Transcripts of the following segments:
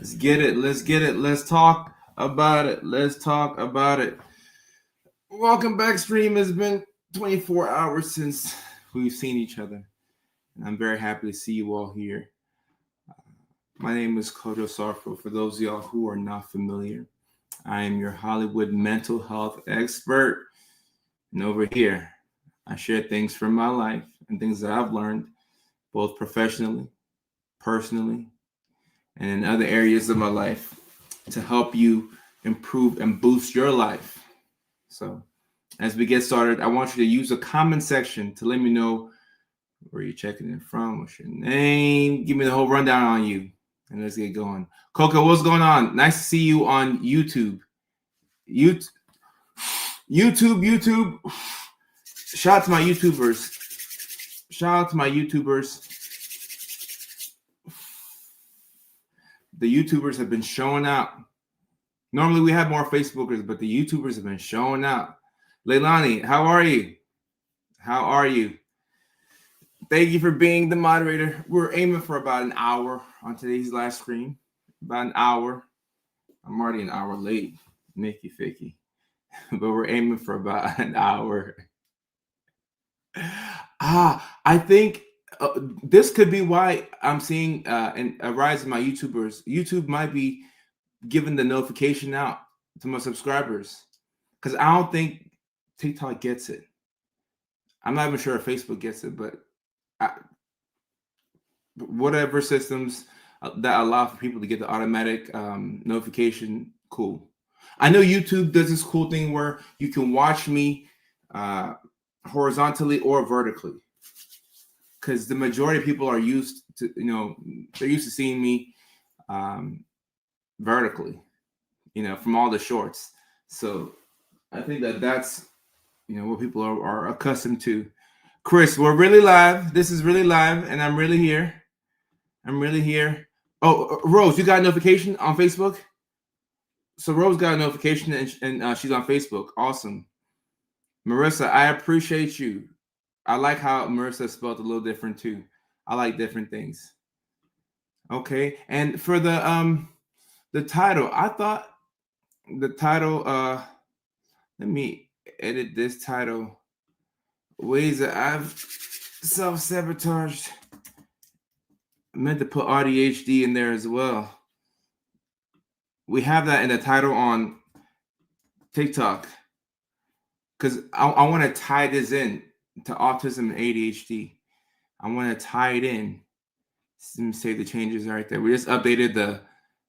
Let's get it. Let's get it. Let's talk about it. Let's talk about it. Welcome back, stream. It's been 24 hours since we've seen each other. And I'm very happy to see you all here. My name is Kojo Sarfo. For those of y'all who are not familiar, I am your Hollywood mental health expert. And over here, I share things from my life and things that I've learned, both professionally, personally, and in other areas of my life to help you improve and boost your life. So, as we get started, I want you to use the comment section to let me know where you're checking in from, what's your name, give me the whole rundown on you, and let's get going. Coco, what's going on? Nice to see you on YouTube. YouTube. Shout out to my YouTubers. Shout out to my YouTubers. The YouTubers have been showing out. Normally we have more Facebookers, but the YouTubers have been showing out. Leilani, how are you? How are you? Thank you for being the moderator. We're aiming for about an hour on today's live stream. About an hour. I'm already an hour late, Nicky Ficky. But we're aiming for about an hour. I think this could be why I'm seeing a rise in my YouTubers. YouTube might be giving the notification out to my subscribers because I don't think TikTok gets it. I'm not even sure if Facebook gets it, but whatever systems that allow for people to get the automatic notification, cool. I know YouTube does this cool thing where you can watch me horizontally or vertically, because the majority of people are used to, they're used to seeing me vertically, from all the shorts. So I think that's, what people are accustomed to. Chris, we're really live. This is really live, and I'm really here. Oh, Rose, you got a notification on Facebook? So Rose got a notification, and she's on Facebook. Awesome. Marissa, I appreciate you. I like how Marissa spelled a little different too. I like different things. Okay, and for the title, I thought the title. Let me edit this title. Ways that I've self-sabotaged. I meant to put AuDHD in there as well. We have that in the title on TikTok because I want to tie this in to autism and ADHD. I want to tie it in. Let me save the changes right there. We just updated the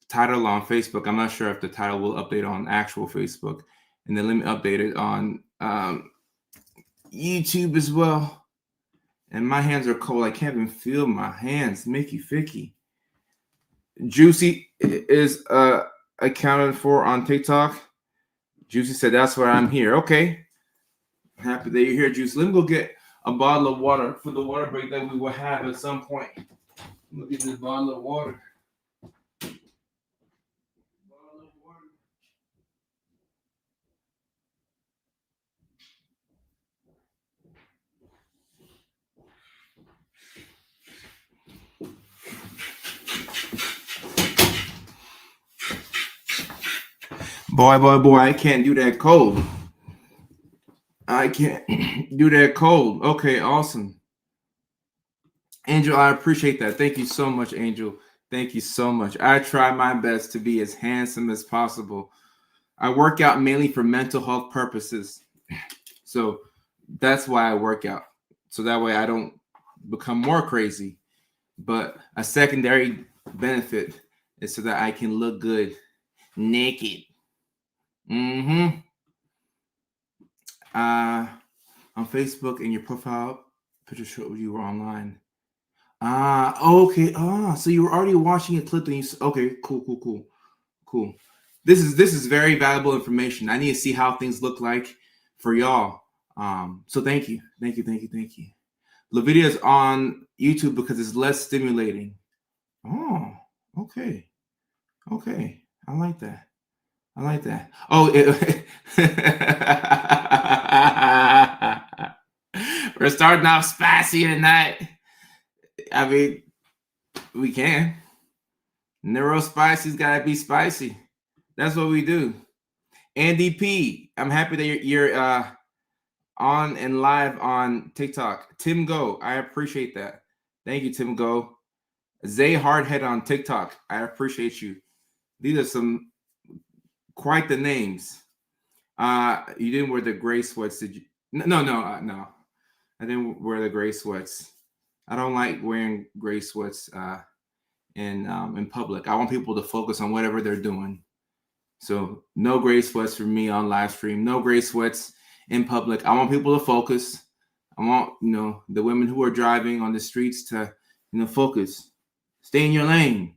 title on Facebook. I'm not sure if the title will update on actual Facebook. And then let me update it on YouTube as well. And my hands are cold. I can't even feel my hands. Mickey Ficky. Juicy is accounted for on TikTok. Juicy said, that's why I'm here. Okay. Happy that you're here, Juicy. Let me go get a bottle of water for the water break that we will have at some point. Look at this bottle of water. Boy, I can't do that cold. I can't do that cold. Okay, awesome. Angel, I appreciate that. Thank you so much, Angel. Thank you so much. I try my best to be as handsome as possible. I work out mainly for mental health purposes. So that's why I work out. So that way I don't become more crazy. But a secondary benefit is so that I can look good naked. On Facebook, in your profile picture showed you were online. Okay. So you were already watching a clip and okay, cool. This is very valuable information. I need to see how things look like for y'all. So thank you. The video is on YouTube because it's less stimulating. Oh, okay. I like that. Oh, we're starting off spicy tonight. I mean, we can. Neuro Spicy's gotta be spicy. That's what we do. Andy P, I'm happy that you're on and live on TikTok. Tim Go, I appreciate that. Thank you, Tim Go. Zay Hardhead on TikTok, I appreciate you. These are some quite the names. You didn't wear the gray sweats, did you? No. I didn't wear the gray sweats. I don't like wearing gray sweats in public. I want people to focus on whatever they're doing. So no gray sweats for me on live stream. No gray sweats in public. I want people to focus. I want, the women who are driving on the streets to, focus. Stay in your lane.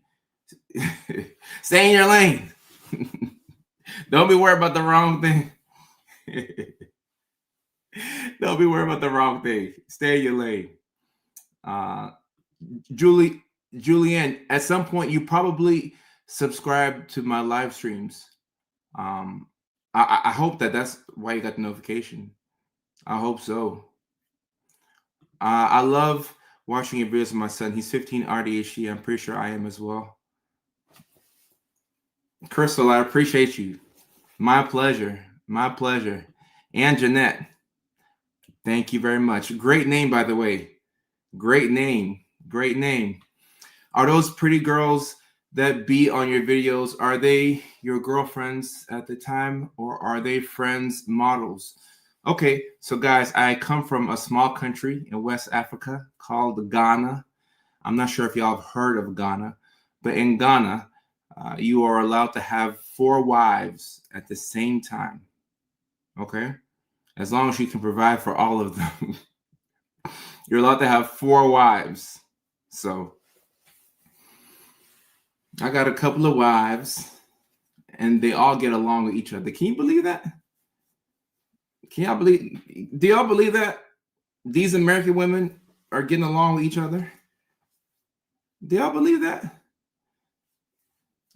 Stay in your lane. Don't be worried about the wrong thing. Don't be worried about the wrong thing. Stay in your lane. Julianne, at some point you probably subscribe to my live streams. I hope that's why you got the notification. I hope so. I love watching your videos with my son. He's 15, AuDHD. I'm pretty sure I am as well. Crystal, I appreciate you. My pleasure. My pleasure. And Jeanette, thank you very much. Great name, by the way. Great name. Great name. Are those pretty girls that be on your videos, are they your girlfriends at the time, or are they friends, models? Okay, so guys, I come from a small country in West Africa called Ghana. I'm not sure if y'all have heard of Ghana, but in Ghana, you are allowed to have 4 wives at the same time. Okay, as long as you can provide for all of them. You're allowed to have 4 wives. So I got a couple of wives, and they all get along with each other. Can you believe that? Do y'all believe that these American women are getting along with each other? Do y'all believe that?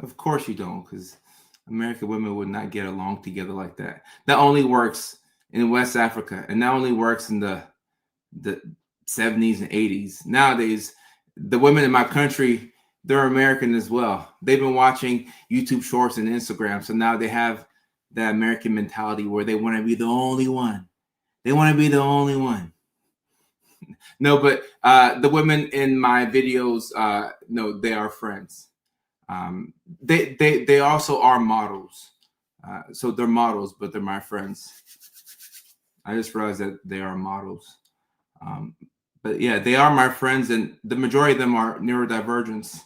Of course you don't, because American women would not get along together like that. That only works in West Africa, and that only works in the 70s and 80s. Nowadays, the women in my country, they're American as well. They've been watching YouTube Shorts and Instagram, so now they have that American mentality where they want to be the only one. They want to be the only one. No, but the women in my videos, no, they are friends. They also are models. So they're models, but they're my friends. I just realized that they are models. But yeah, they are my friends, and the majority of them are neurodivergents.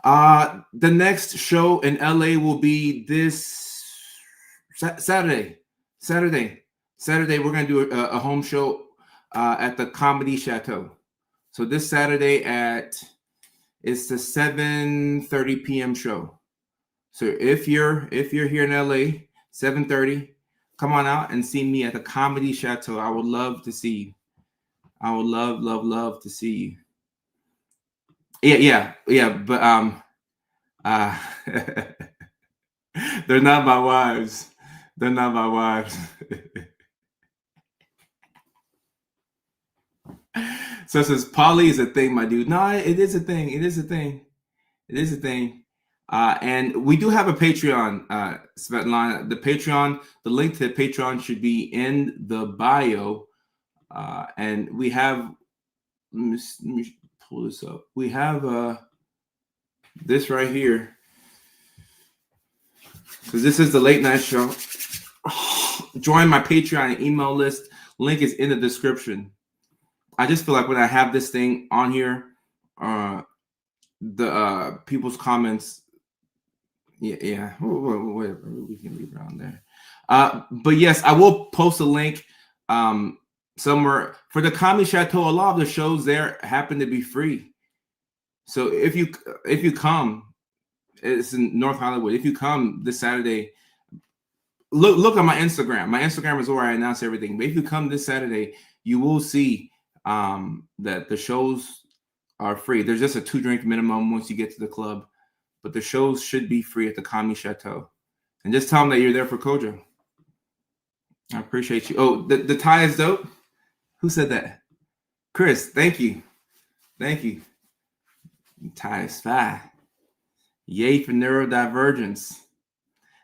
The next show in LA will be this Saturday. We're going to do a home show at the Comedy Chateau. So this Saturday it's the 7:30 p.m. show. So if you're here in LA, 7:30, come on out and see me at the Comedy Chateau. I would love to see you. I would love to see you. Yeah. But they're not my wives. They're not my wives. So it says poly is a thing, my dude. No, it is a thing. It is a thing. It is a thing. And we do have a Patreon, Svetlana. The Patreon, the link to the Patreon should be in the bio. And we have, let me pull this up. We have this right here. Because this is the late night show. Join my Patreon and email list. Link is in the description. I just feel like when I have this thing on here, the people's comments, yeah, whatever, we can leave it on there. But yes, I will post a link somewhere for the Comedy Chateau. A lot of the shows there happen to be free. So if you come, it's in North Hollywood. If you come this Saturday, look at my Instagram. My Instagram is where I announce everything. But if you come this Saturday, you will see that the shows are free. There's just a 2-drink minimum once you get to the club, but the shows should be free at the Comedy Chateau. And just tell them that you're there for Kojo. I appreciate you. Oh, the tie is dope. Who said that? Chris, thank you. Thank you. Tie is fine. Yay for neurodivergence.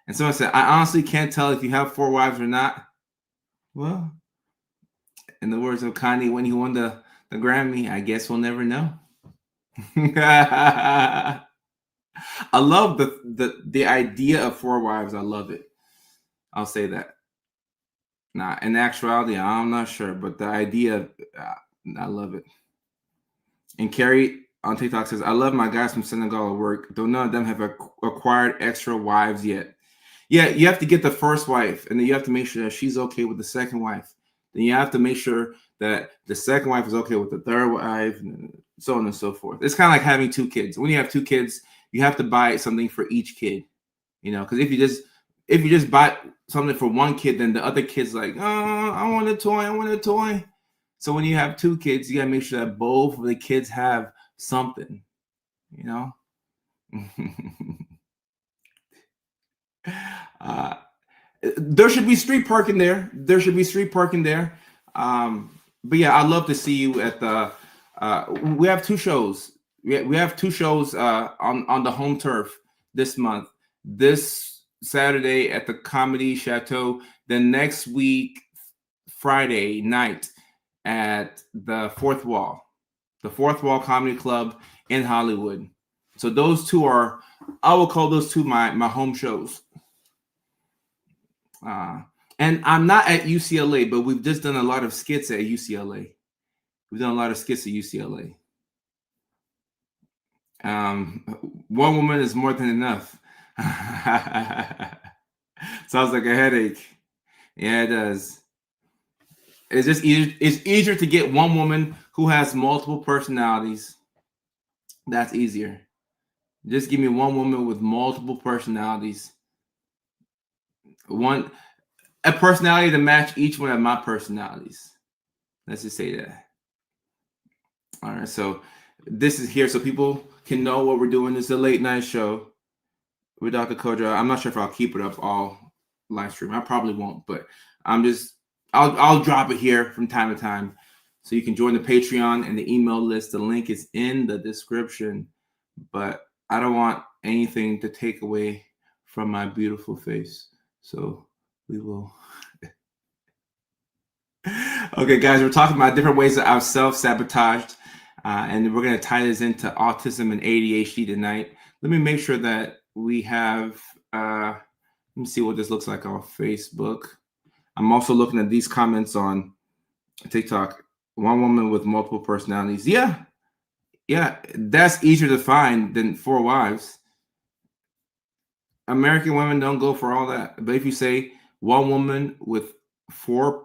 And someone said, I honestly can't tell if you have 4 wives or not. Well, in the words of Kanye when he won the Grammy, I guess we'll never know. I love the idea of 4 wives. I love it. I'll say that. Nah, in actuality, I'm not sure, but the idea, I love it. And Carrie on TikTok says, I love my guys from Senegal at work, though none of them have acquired extra wives yet. Yeah, you have to get the first wife, and then you have to make sure that she's okay with the second wife. Then you have to make sure that the second wife is okay with the third wife, and so on and so forth. It's kind of like having 2 kids. When you have 2 kids, you have to buy something for each kid, because if you just buy something for one kid, then the other kid's like, oh, I want a toy. So when you have 2 kids, you gotta make sure that both of the kids have something, there should be street parking there. But yeah, I'd love to see you at the. We have 2 shows. We have 2 shows on the home turf this month. This Saturday at the Comedy Chateau. Then next week, Friday night at the Fourth Wall Comedy Club in Hollywood. So those 2 are, I will call those 2 my home shows. And I'm not at UCLA, but we've just done a lot of skits at UCLA. One woman is more than enough. Sounds like a headache. Yeah, it does. It's just it's easier to get one woman who has multiple personalities. That's easier. Just give me one woman with multiple personalities. A personality to match each one of my personalities. Let's just say that. All right, so this is here so people can know what we're doing. This is a late night show with Dr. Kojo. I'm not sure if I'll keep it up all live stream. I probably won't, but I'll drop it here from time to time. So you can join the Patreon and the email list. The link is in the description, but I don't want anything to take away from my beautiful face. So we will. Okay, guys, we're talking about different ways that I've self-sabotaged, and we're going to tie this into autism and ADHD tonight. Let me make sure that we have, let me see what this looks like on Facebook. I'm also looking at these comments on TikTok. One woman with multiple personalities. Yeah, that's easier to find than 4 wives. American women don't go for all that. But if you say one woman with 4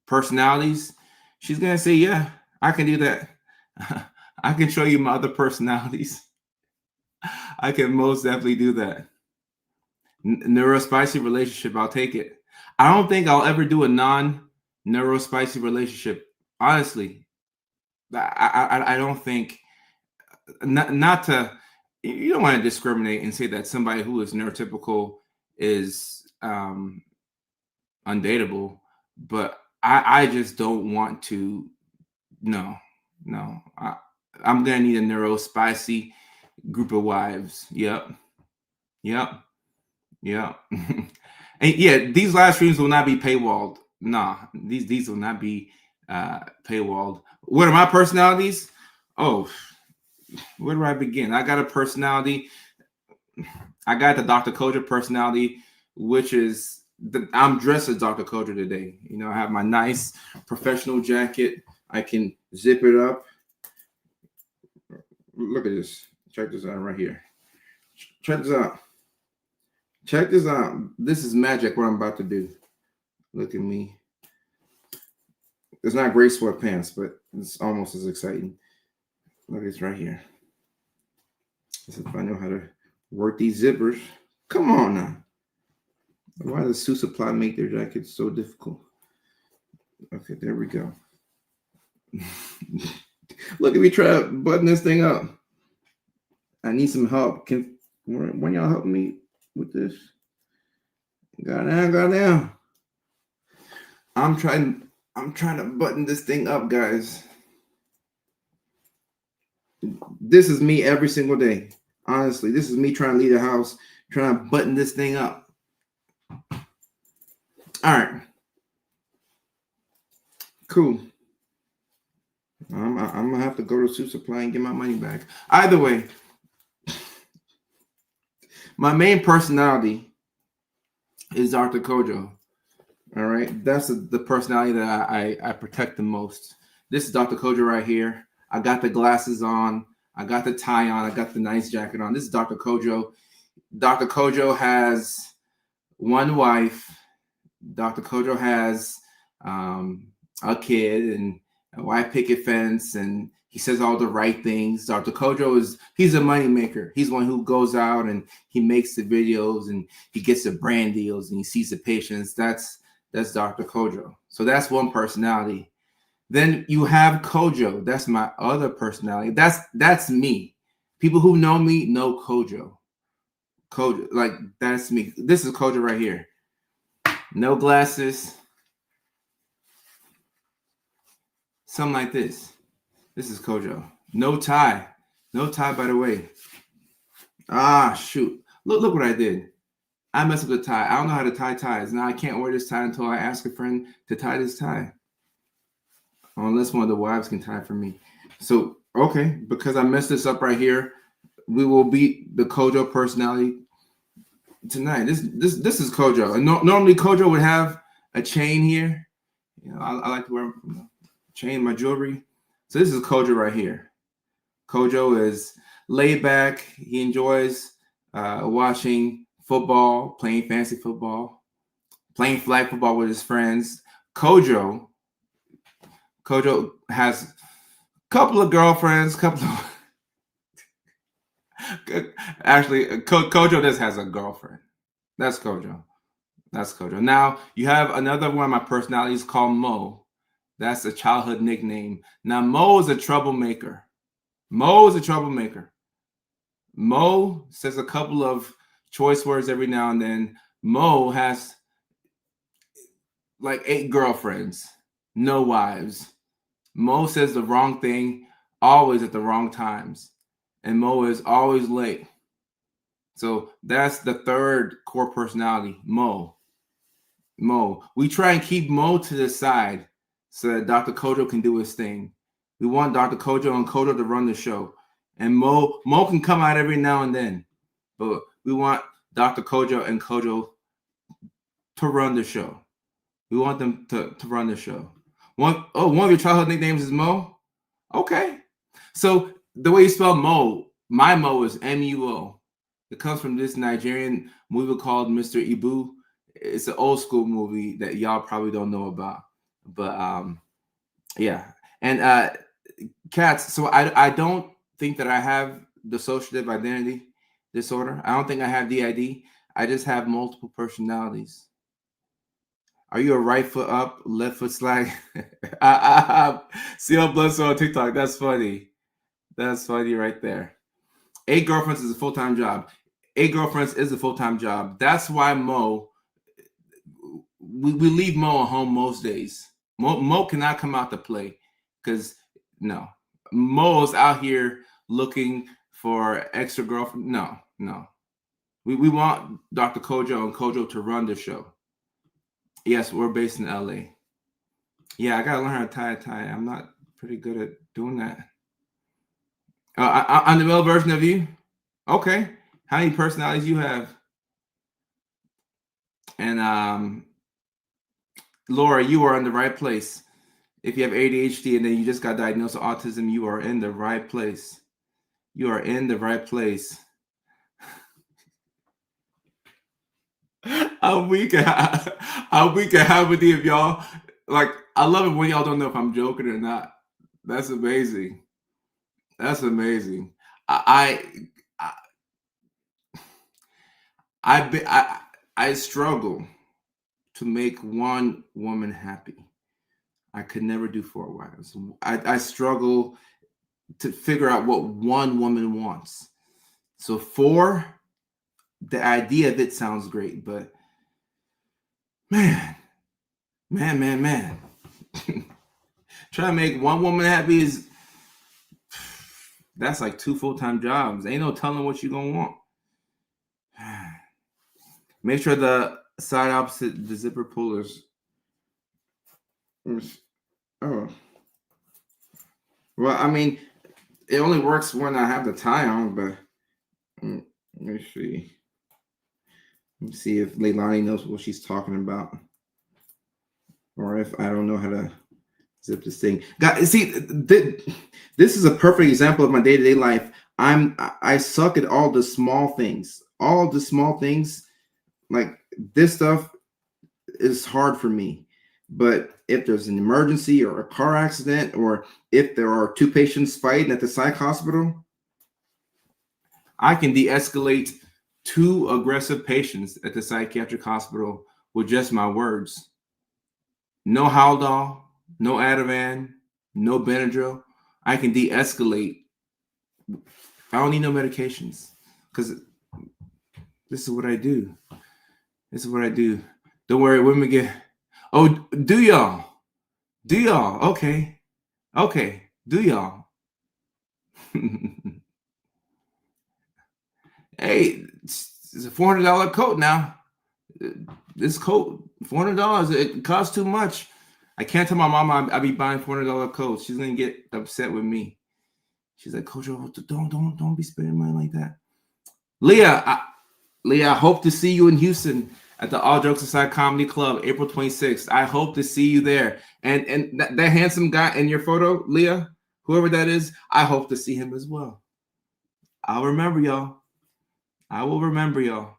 personalities, she's going to say, yeah, I can do that. I can show you my other personalities. I can most definitely do that. Neurospicy relationship, I'll take it. I don't think I'll ever do a non-neurospicy relationship. Honestly, I don't think, not to, you don't want to discriminate and say that somebody who is neurotypical is undateable, but I just don't want to. No, I'm gonna need a neurospicy group of wives. Yep. And yeah, these live streams will not be paywalled. Nah, these will not be paywalled. What are my personalities? Oh, where do I begin? I got a personality. I got the Dr. Kojo personality, which is I'm dressed as Dr. Kojo today. I have my nice professional jacket. I can zip it up. Look at this. Check this out right here. Check this out. This is magic what I'm about to do. Look at me. It's not gray sweatpants, but it's almost as exciting. Look, it's right here. Let's see if I know how to work these zippers. Come on now. Why does Sioux Supply make their jackets so difficult? Okay, there we go. Look at me try to button this thing up. I need some help. When y'all help me with this? Goddamn. I'm trying to button this thing up, guys. This is me every single day. Honestly, this is me trying to leave the house, trying to button this thing up. All right. Cool. I'm gonna have to go to Suit Supply and get my money back. Either way, my main personality is Dr. Kojo. All right, that's the personality that I protect the most. This is Dr. Kojo right here. I got the glasses on. I got the tie on. I got the nice jacket on. This is Dr. Kojo. Dr. Kojo has one wife. Dr. Kojo has a kid and a white picket fence, and he says all the right things. Dr. Kojo he's a money maker. He's one who goes out and he makes the videos and he gets the brand deals and he sees the patients. That's Dr. Kojo. So that's one personality. Then you have Kojo. That's my other personality. That's me. People who know me know Kojo. Kojo, like that's me. This is Kojo right here. No glasses. Something like this. This is Kojo. No tie. No tie, by the way. Ah, shoot. Look what I did. I messed up the tie. I don't know how to tie ties. Now I can't wear this tie until I ask a friend to tie this tie. Unless one of the wives can tie for me. So, okay, because I messed this up right here, we will beat the Kojo personality tonight. This is Kojo. And normally Kojo would have a chain here. You know, I like to wear chain my jewelry. So this is Kojo right here. Kojo is laid back. He enjoys watching football, playing fantasy football, playing flag football with his friends. Kojo has a couple of girlfriends, actually, Kojo just has a girlfriend. That's Kojo. That's Kojo. Now, you have another one of my personalities called Mo. That's a childhood nickname. Now, Mo is a troublemaker. Mo says a couple of choice words every now and then. Mo has like 8 girlfriends, no wives. Mo says the wrong thing always at the wrong times. And Mo is always late. So that's the third core personality, Mo. We try and keep Mo to the side so that Dr. Kojo can do his thing. We want Dr. Kojo and Kojo to run the show. And Mo can come out every now and then. But we want Dr. Kojo and Kojo to run the show. We want them to run the show. One of your childhood nicknames is Mo? Okay. So the way you spell Mo, my Mo is M-U-O. It comes from this Nigerian movie called Mr. Ibu. It's an old school movie that y'all probably don't know about. But yeah. And cats, so I don't think that I have dissociative identity disorder. I don't think I have DID. I just have multiple personalities. Are you a right foot up, left foot slack? CL Bloodstone on TikTok. That's funny. That's funny right there. 8 girlfriends is a full-time job. 8 girlfriends is a full-time job. That's why we leave Mo at home most days. Mo cannot come out to play because no. Mo's out here looking for extra girlfriend. No. We want Dr. Kojo and Kojo to run the show. Yes, we're based in LA. Yeah, I gotta learn how to tie a tie. I'm not pretty good at doing that. I'm the male version of you. Okay. How many personalities you have? And Laura, you are in the right place. If you have ADHD and then you just got diagnosed with autism, you are in the right place. You are in the right place. How weak how many of y'all, like, I love it when y'all don't know if I'm joking or not. That's amazing. That's amazing. I struggle to make one woman happy. I could never do 4 wives. I struggle to figure out what one woman wants. So 4, the idea of it sounds great, but man. Trying to make one woman happy is That's like 2 full-time jobs. Ain't no telling what you're gonna want. Make sure the side opposite the zipper pullers. Oh, well, I mean, it only works when I have the tie on, but let me see. Let me see if Leilani knows what she's talking about, or if I don't know how to zip this thing. Guys, see, this is a perfect example of my day-to-day life. I suck at all the small things. All the small things, like this stuff, is hard for me. But if there's an emergency or a car accident, or if there are 2 patients fighting at the psych hospital, I can de-escalate 2 aggressive patients at the psychiatric hospital with just my words. No Haldol, no Ativan, no Benadryl. I can de-escalate. I don't need no medications because this is what I do. This is what I do. Don't worry, women get. Oh, do y'all? Do y'all? Okay. Okay. Do y'all? Hey, it's a $400 coat now. This coat, $400. It costs too much. I can't tell my mom I be buying $400 coats. She's gonna get upset with me. She's like, Coach, don't be spending money like that. Leah, I hope to see you in Houston at the All Jokes Aside Comedy Club, April 26th. I hope to see you there. And that handsome guy in your photo, Leah, whoever that is, I hope to see him as well. I'll remember y'all. I will remember y'all.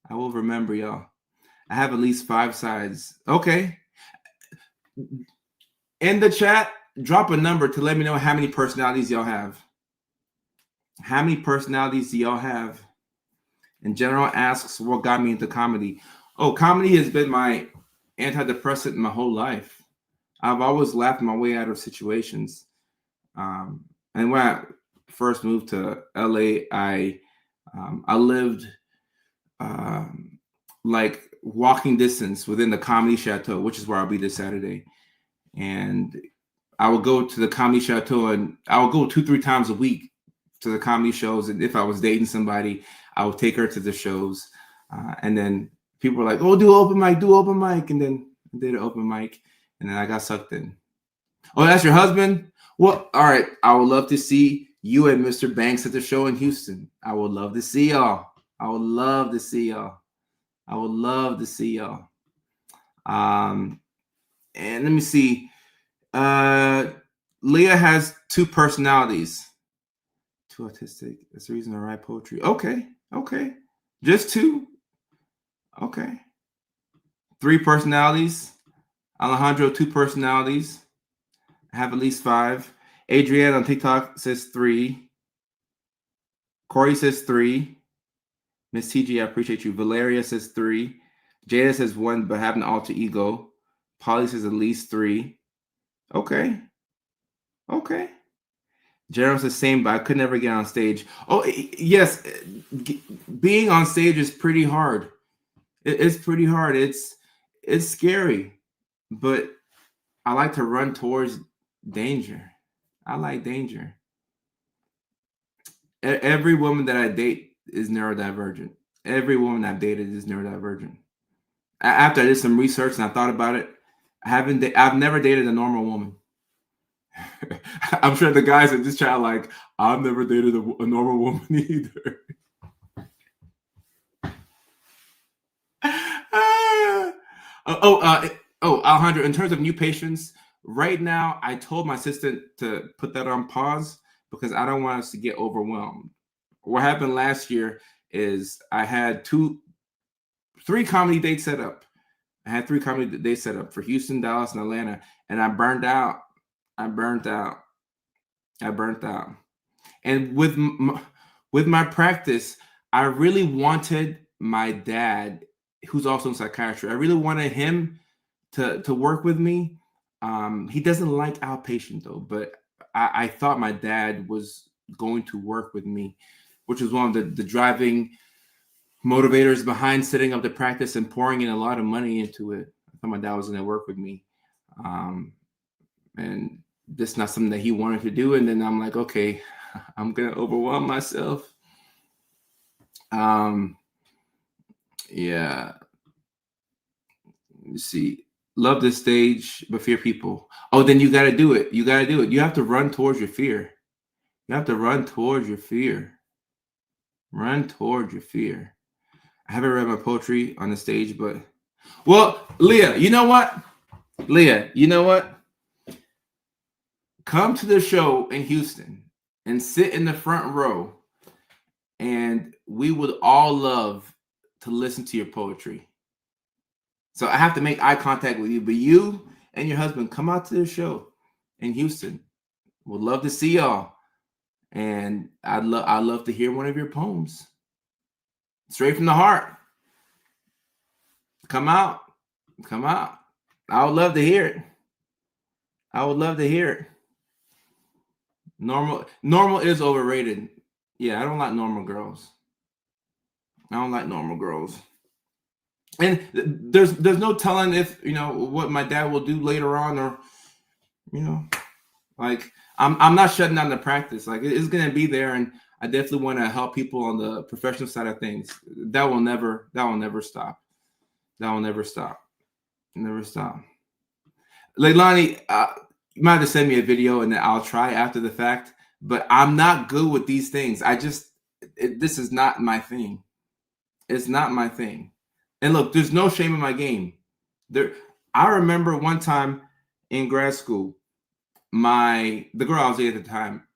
I will remember y'all. I have at least 5 sides. Okay. In the chat, drop a number to let me know how many personalities y'all have. How many personalities do y'all have? And General asks, what got me into comedy? Oh, comedy has been my antidepressant my whole life. I've always laughed my way out of situations. And when I first moved to LA, I lived like walking distance within the Comedy Chateau, which is where I'll be this Saturday. And I would go to the Comedy Chateau, and I would go 2-3 times a week to the comedy shows. And if I was dating somebody, I would take her to the shows. And then people were like, oh, do open mic. And then I did an open mic, and then I got sucked in. Oh, that's your husband? Well, all right. I would love to see you and Mr. Banks at the show in Houston. I would love to see y'all. I would love to see y'all. I would love to see y'all. And let me see. Leah has 2 personalities. 2 autistic. That's the reason I write poetry. Okay. Just 2. Okay. 3 personalities. Alejandro, 2 personalities. I have at least 5. Adrienne on TikTok says 3. Corey says 3. Miss TG, I appreciate you. Valeria says 3. Jada says 1, but have an alter ego. Polly says at least 3. Okay. Gerald says same, but I could never get on stage. Oh, yes. Being on stage is pretty hard. It's pretty hard. It's scary, but I like to run towards danger. I like danger. Every woman that I date is neurodivergent. Every woman I've dated is neurodivergent. After I did some research and I thought about it, I've never dated a normal woman. I'm sure the guys in this chat like, I've never dated a normal woman either. Alejandro, in terms of new patients, right now, I told my assistant to put that on pause because I don't want us to get overwhelmed. What happened last year is I had 3 comedy dates set up. I had 3 comedy dates set up for Houston, Dallas, and Atlanta, and I burned out. And with my practice, I really wanted my dad, who's also in psychiatry, I really wanted him to work with me. He doesn't like outpatient though, but I thought my dad was going to work with me, which was one of the driving motivators behind setting up the practice and pouring in a lot of money into it. I thought my dad was going to work with me. And this is not something that he wanted to do. And then I'm like, okay, I'm gonna overwhelm myself. Yeah. You see, love the stage, but fear people. Oh, then you got to do it. You got to do it. You have to run towards your fear. You have to run towards your fear. Run towards your fear. I haven't read my poetry on the stage, but well, Leah, you know what? Leah, you know what? Come to the show in Houston and sit in the front row, and we would all love to listen to your poetry. So I have to make eye contact with you, but you and your husband come out to the show in Houston. Would love to see y'all, and I'd love to hear one of your poems straight from the heart. Come out, come out. I would love to hear it. I would love to hear it. Normal is overrated. Yeah, I don't like normal girls. I don't like normal girls. And there's no telling if what my dad will do later on, or like I'm not shutting down the practice. Like it's gonna be there, and I definitely want to help people on the professional side of things. That will never stop. That will never stop. Never stop. Leilani, you might have to send me a video and then I'll try after the fact. But I'm not good with these things. This is not my thing. It's not my thing. And look, there's no shame in my game. I remember one time in grad school, the girl I was dating at the time,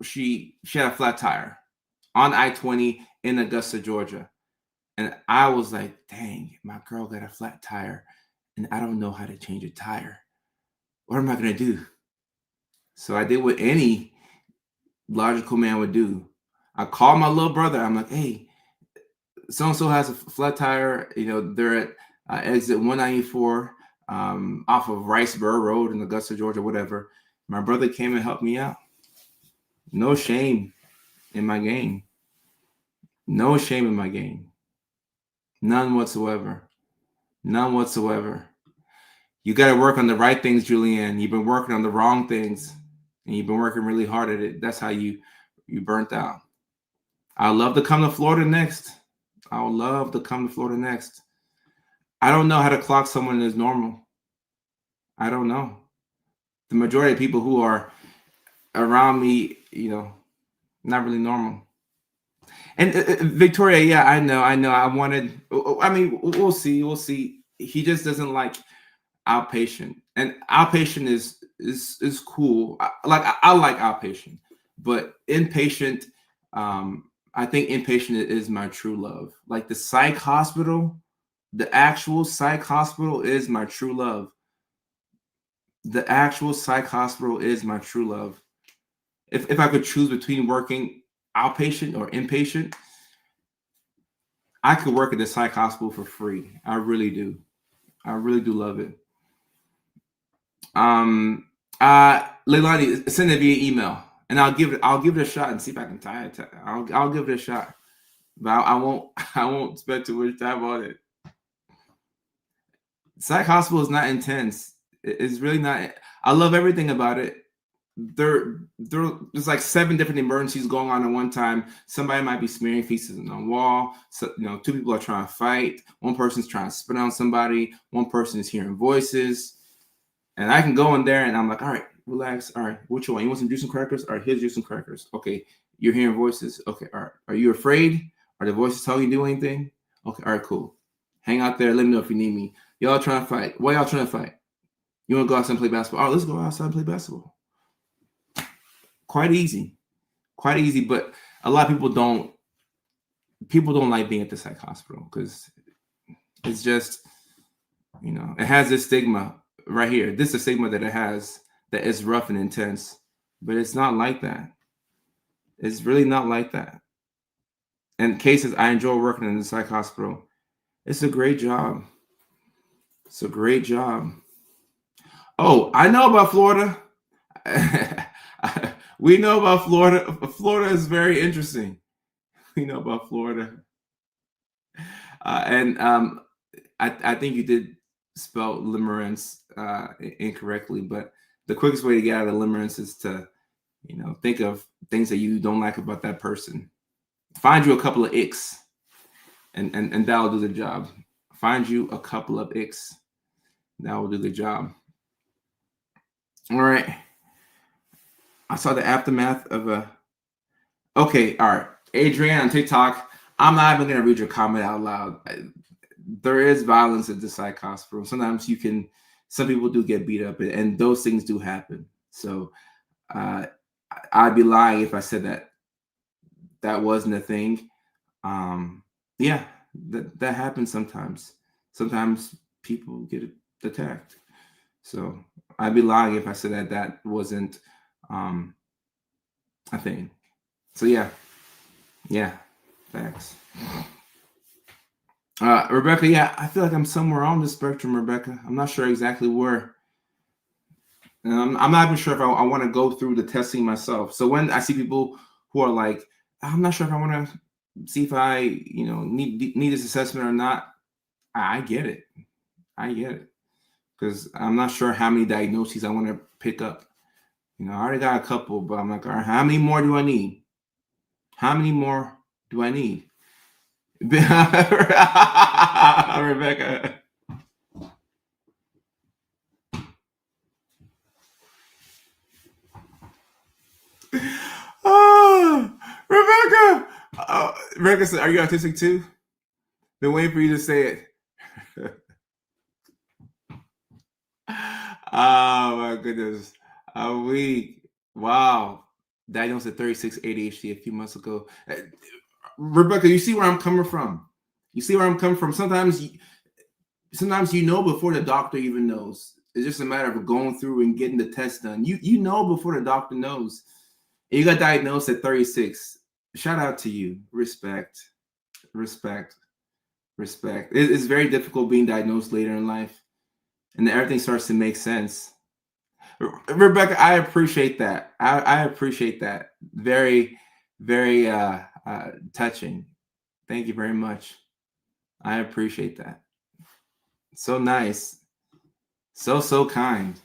she had a flat tire on I-20 in Augusta, Georgia. And I was like, dang, my girl got a flat tire and I don't know how to change a tire. What am I going to do? So I did what any logical man would do. I called my little brother. I'm like, hey, so-and-so has a flat tire. They're at exit 194 off of Riceboro Road in Augusta, Georgia, whatever. My brother came and helped me out. No shame in my game. No shame in my game. None whatsoever. None whatsoever. You got to work on the right things, Julianne. You've been working on the wrong things, and you've been working really hard at it. That's how you burnt out. I'd love to come to Florida next. I would love to come to Florida next. I don't know how to clock someone as normal. I don't know. The majority of people who are around me, not really normal. And Victoria, yeah, I know. We'll see. He just doesn't like outpatient, and outpatient is cool. I like outpatient, but inpatient, I think inpatient is my true love. Like the psych hospital, the actual psych hospital is my true love. The actual psych hospital is my true love. If I could choose between working outpatient or inpatient, I could work at the psych hospital for free. I really do. I really do love it. Leilani, send it via email, and I'll give it a shot and see if I can tie it. I'll give it a shot, but I won't spend too much time on it. Psych hospital is not intense. It's really not. I love everything about it. There's like 7 different emergencies going on at one time. Somebody might be smearing feces on the wall. So 2 people are trying to fight. One person's trying to spit on somebody. One person is hearing voices. And I can go in there and I'm like, all right, relax. All right, which one? You want some juice and crackers? All right, here's juice and crackers. Okay, you're hearing voices. Okay, all right. Are you afraid? Are the voices telling you to do anything? Okay, all right, cool. Hang out there. Let me know if you need me. Y'all trying to fight. Why y'all trying to fight? You want to go outside and play basketball? All right, let's go outside and play basketball. Quite easy. But a lot of people don't like being at the psych hospital because it's just, it has this stigma right here. This is a stigma that it has, that is rough and intense, but it's not like that. It's really not like that. And cases, I enjoy working in the psych hospital. It's a great job. It's a great job. Oh, I know about Florida. We know about Florida. Florida is very interesting. We know about Florida. And I think you did spell limerence incorrectly, but the quickest way to get out of limerence is to You know, think of things that you don't like about that person. Find you a couple of icks, and that'll do the job. Find you a couple of icks. That will do the job. All right. I saw the aftermath of a. Okay, all right. Adrian on TikTok. I'm not even gonna read your comment out loud. There is violence at the psych hospital. Sometimes some people do get beat up, and those things do happen. So I'd be lying if I said that wasn't a thing. Yeah, that happens sometimes. Sometimes people get attacked. So I'd be lying if I said that wasn't a thing. So yeah, facts. Rebecca, yeah, I feel like I'm somewhere on the spectrum, Rebecca. I'm not sure exactly where. And I'm not even sure if I want to go through the testing myself. So when I see people who are like, I'm not sure if I want to see if I, need this assessment or not, I get it. I get it. Because I'm not sure how many diagnoses I want to pick up. I already got a couple, but I'm like, all right, how many more do I need? How many more do I need? Rebecca. Oh, Rebecca. Rebecca said, are you autistic too? Been waiting for you to say it. Oh my goodness. A week. Wow. Diagnosed at 36 ADHD a few months ago. Rebecca, you see where I'm coming from. You see where I'm coming from. Sometimes you know before the doctor even knows. It's just a matter of going through and getting the test done. You know before the doctor knows. And you got diagnosed at 36. Shout out to you. Respect. It's very difficult being diagnosed later in life, and then everything starts to make sense. Rebecca, I appreciate that. I appreciate that. Very, very touching. Thank you very much. I appreciate that. So nice. So kind.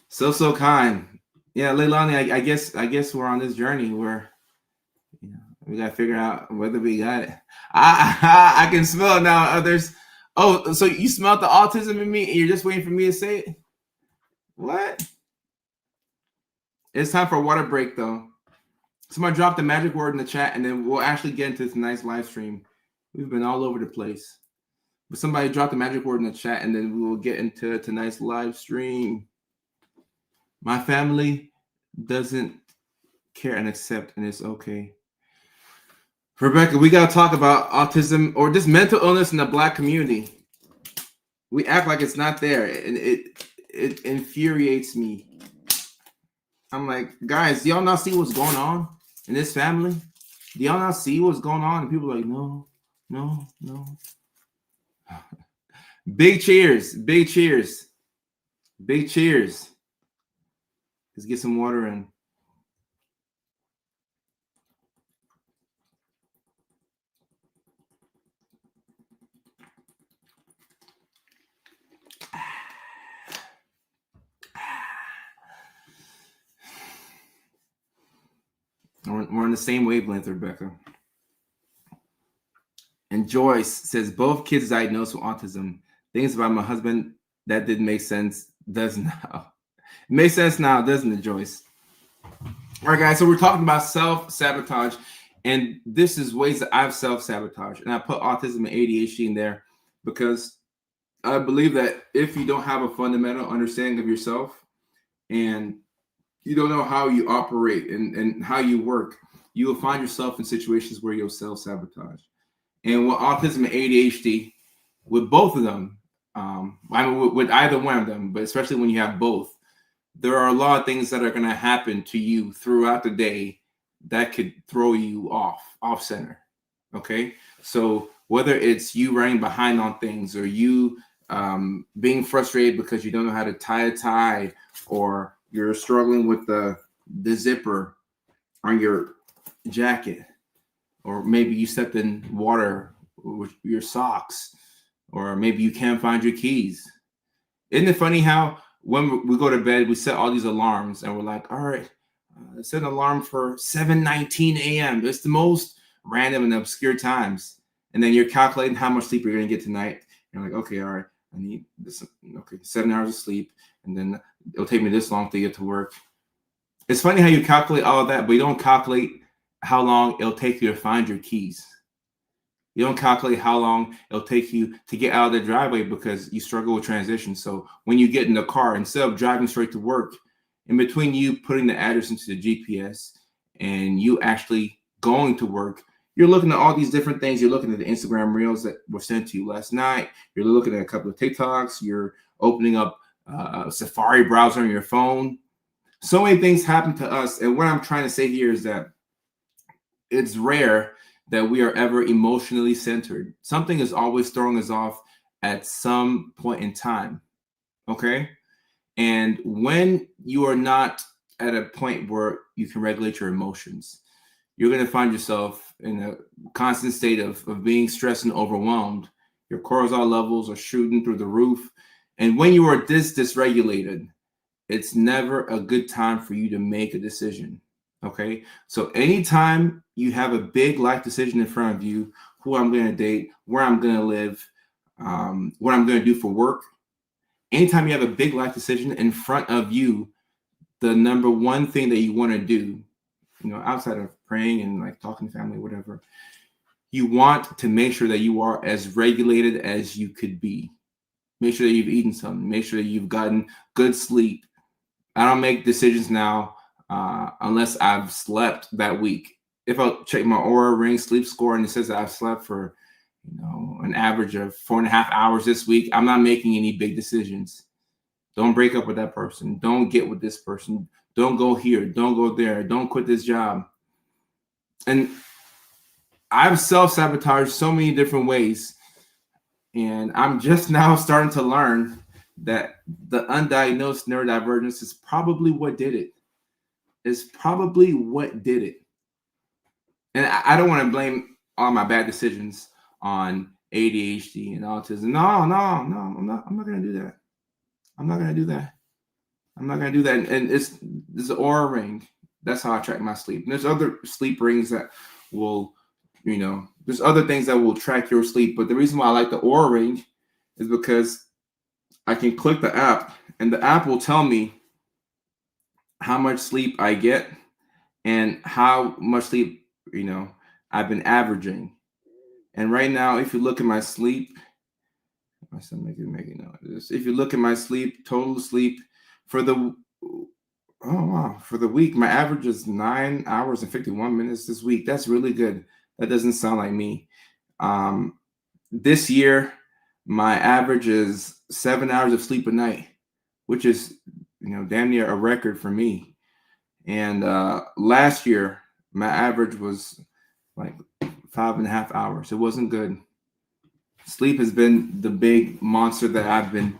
So kind. Yeah, Leilani, I guess we're on this journey where we gotta figure out whether we got it. I can smell it now. Others. Oh, so you smelled the autism in me, and you're just waiting for me to say it? What? It's time for a water break, though. Somebody drop the magic word in the chat, and then we'll actually get into this nice live stream. We've been all over the place. But somebody drop the magic word in the chat, and then we will get into tonight's live stream. My family doesn't care and accept, and it's okay. Rebecca, we got to talk about autism or just mental illness in the Black community. We act like it's not there, and it infuriates me. I'm like, guys, do y'all not see what's going on in this family? Do y'all not see what's going on? And people are like, no. Big cheers. Let's get some water in. We're on the same wavelength, Rebecca. And Joyce says, both kids diagnosed with autism. Things about my husband that didn't make sense does now. It makes sense now, doesn't it, Joyce? All right, guys, so we're talking about self-sabotage, and this is ways that I've self-sabotaged. And I put autism and ADHD in there because I believe that if you don't have a fundamental understanding of yourself and you don't know how you operate and how you work, you will find yourself in situations where you'll self-sabotage. And with autism and ADHD, with both of them, with either one of them, but especially when you have both, there are a lot of things that are going to happen to you throughout the day that could throw you off center. Okay. So whether it's you running behind on things or you being frustrated because you don't know how to tie a tie, or you're struggling with the zipper on your jacket, or maybe you stepped in water with your socks, or maybe you can't find your keys. Isn't it funny how when we go to bed, we set all these alarms and we're like, all right, Set an alarm for 7:19 a.m. It's the most random and obscure times. And then you're calculating how much sleep you're going to get tonight. You're like, okay, all right, I need this. Okay, 7 hours of sleep. And then it'll take me this long to get to work. It's funny how you calculate all of that, but you don't calculate how long it'll take you to find your keys. You don't calculate how long it'll take you to get out of the driveway because you struggle with transition. So when you get in the car, instead of driving straight to work, in between you putting the address into the GPS and you actually going to work, you're looking at all these different things. You're looking at the Instagram reels that were sent to you last night. You're looking at a couple of TikToks. You're opening up a Safari browser on your phone. So many things happen to us. And what I'm trying to say here is that it's rare that we are ever emotionally centered. Something is always throwing us off at some point in time. Okay. And when you are not at a point where you can regulate your emotions, you're going to find yourself in a constant state of being stressed and overwhelmed. Your cortisol levels are shooting through the roof. And when you are this dysregulated, it's never a good time for you to make a decision. Okay. So anytime you have a big life decision in front of you, who I'm going to date, where I'm going to live, what I'm going to do for work, anytime you have a big life decision in front of you, the number one thing that you want to do, outside of praying and like talking to family, whatever, you want to make sure that you are as regulated as you could be. Make sure that you've eaten something. Make sure that you've gotten good sleep. I don't make decisions now unless I've slept that week. If I check my Oura Ring sleep score and it says that I've slept for, an average of 4.5 hours this week, I'm not making any big decisions. Don't break up with that person. Don't get with this person. Don't go here. Don't go there. Don't quit this job. And I've self-sabotaged so many different ways. And I'm just now starting to learn that the undiagnosed neurodivergence is probably what did it. It's probably what did it. And I don't want to blame all my bad decisions on ADHD and autism. No, I'm not going to do that. I'm not going to do that. I'm not going to do that. And it's the Oura Ring. That's how I track my sleep. And there's other sleep rings that will, there's other things that will track your sleep. But the reason why I like the Oura Ring is because I can click the app and the app will tell me how much sleep I get and how much sleep, I've been averaging. And right now, if you look at my sleep, my son making note of this. If you look at my sleep, total sleep for the week, my average is 9 hours and 51 minutes this week. That's really good. That doesn't sound like me. This year, my average is 7 hours of sleep a night, which is, damn near a record for me. And last year, my average was like 5.5 hours. It wasn't good. Sleep has been the big monster that I've been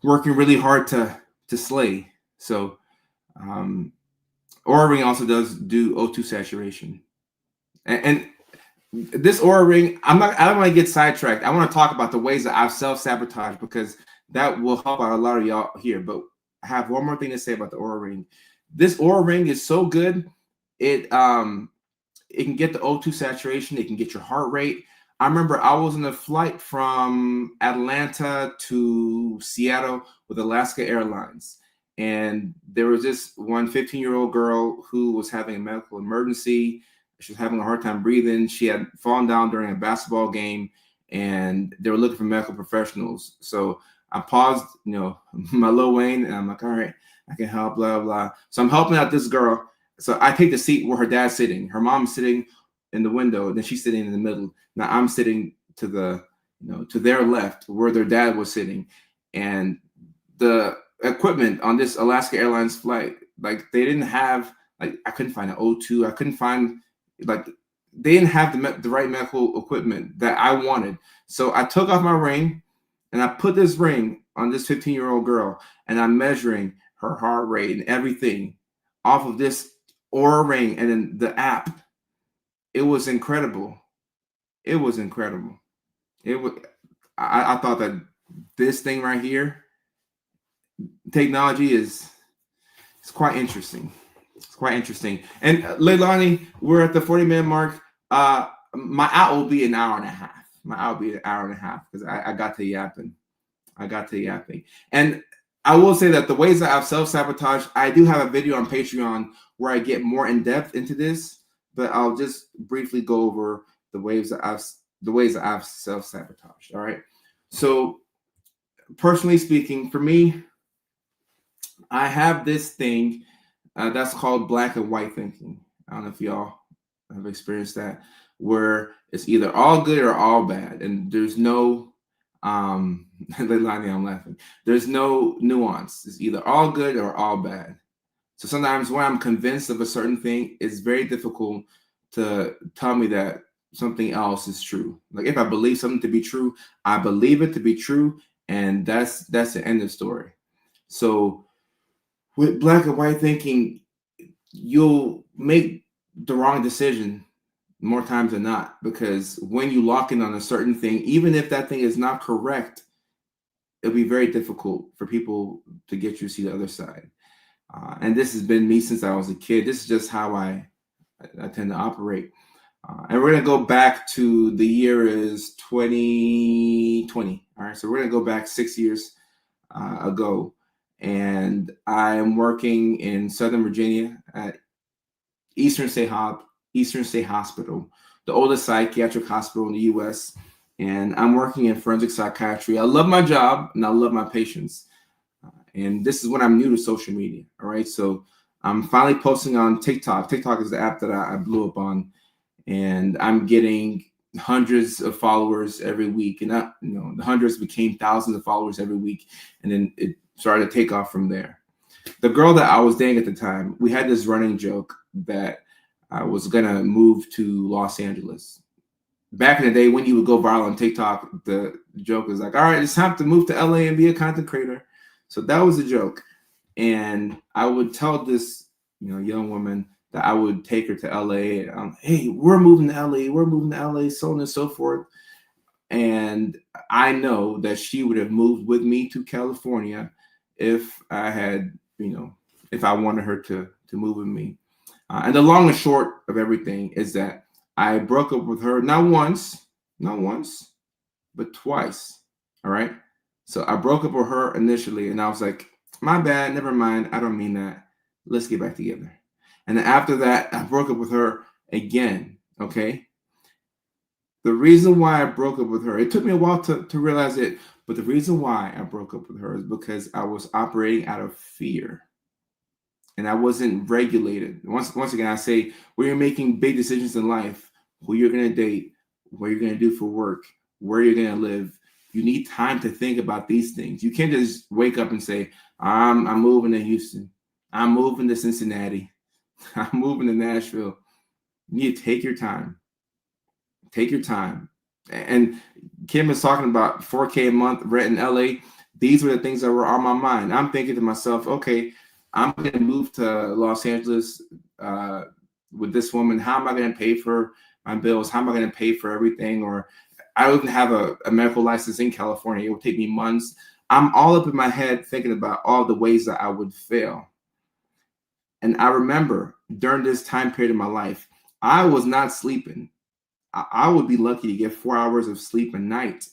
working really hard to slay. So, Oura Ring also does do O2 saturation, and this Oura Ring, I don't want to get sidetracked. I want to talk about the ways that I've self-sabotaged because that will help out a lot of y'all here. But I have one more thing to say about the Oura Ring. This Oura Ring is so good. It can get the O2 saturation. It can get your heart rate. I remember I was on a flight from Atlanta to Seattle with Alaska Airlines. And there was this one 15-year-old girl who was having a medical emergency. She was having a hard time breathing. She had fallen down during a basketball game, and they were looking for medical professionals. So I paused, my Lil Wayne, and I'm like, all right, I can help, blah, blah. So I'm helping out this girl. So I take the seat where her dad's sitting. Her mom's sitting in the window, and then she's sitting in the middle. Now I'm sitting to the, to their left where their dad was sitting. And the equipment on this Alaska Airlines flight, like they didn't have, like I couldn't find an O2. I couldn't find, like they didn't have the right medical equipment that I wanted. So I took off my ring and I put this ring on this 15-year-old girl, and I'm measuring her heart rate and everything off of this Oura Ring and then the app. It was incredible. It was incredible. I thought that this thing right here, technology is quite interesting. It's quite interesting. And Leilani, we're at the 40-minute mark. My out will be an hour and a half. My out will be an hour and a half because I got to yapping. I got to yapping. And I will say that the ways that I've self-sabotaged, I do have a video on Patreon where I get more in depth into this, but I'll just briefly go over the ways that I've self-sabotaged. All right. So personally speaking, for me, I have this thing that's called black and white thinking. I don't know if y'all have experienced that, where it's either all good or all bad, and there's no Leilani, I'm laughing. There's no nuance. It's either all good or all bad. So sometimes when I'm convinced of a certain thing, it's very difficult to tell me that something else is true. Like if I believe something to be true, I believe it to be true, and that's the end of the story. So with black and white thinking, you'll make the wrong decision more times than not, because when you lock in on a certain thing, even if that thing is not correct, it'll be very difficult for people to get you to see the other side. And this has been me since I was a kid. This is just how I tend to operate. And we're going to go back to the year is 2020. All right. So we're going to go back 6 years ago. And I'm working in Southern Virginia at Eastern State Hospital, the oldest psychiatric hospital in the U.S. And I'm working in forensic psychiatry. I love my job and I love my patients. And this is when I'm new to social media. All right. So I'm finally posting on TikTok. TikTok is the app that I blew up on. And I'm getting hundreds of followers every week. And the hundreds became thousands of followers every week. And then it started to take off from there. The girl that I was dating at the time, we had this running joke that I was going to move to Los Angeles. Back in the day when you would go viral on TikTok, the joke was like, all right, it's time to move to LA and be a content creator. So that was a joke. And I would tell this, young woman that I would take her to LA. Hey, we're moving to LA, so on and so forth. And I know that she would have moved with me to California if I had, if I wanted her to move with me. And the long and short of everything is that I broke up with her not once, but twice. All right. So I broke up with her initially, and I was like, my bad, never mind. I don't mean that. Let's get back together. And then after that, I broke up with her again. Okay. The reason why I broke up with her, it took me a while to realize it, but the reason why I broke up with her is because I was operating out of fear. And I wasn't regulated. Once again, I say, when you're making big decisions in life, who you're going to date, what you're going to do for work, where you're going to live, you need time to think about these things. You can't just wake up and say, I'm moving to Houston. I'm moving to Cincinnati. I'm moving to Nashville. You need to take your time. Take your time. And Kim is talking about $4K a month rent in LA. These were the things that were on my mind. I'm thinking to myself, okay, I'm going to move to Los Angeles with this woman. How am I going to pay for my bills? How am I going to pay for everything? Or I don't even have a medical license in California. It will take me months. I'm all up in my head thinking about all the ways that I would fail. And I remember during this time period of my life, I was not sleeping. I would be lucky to get 4 hours of sleep a night.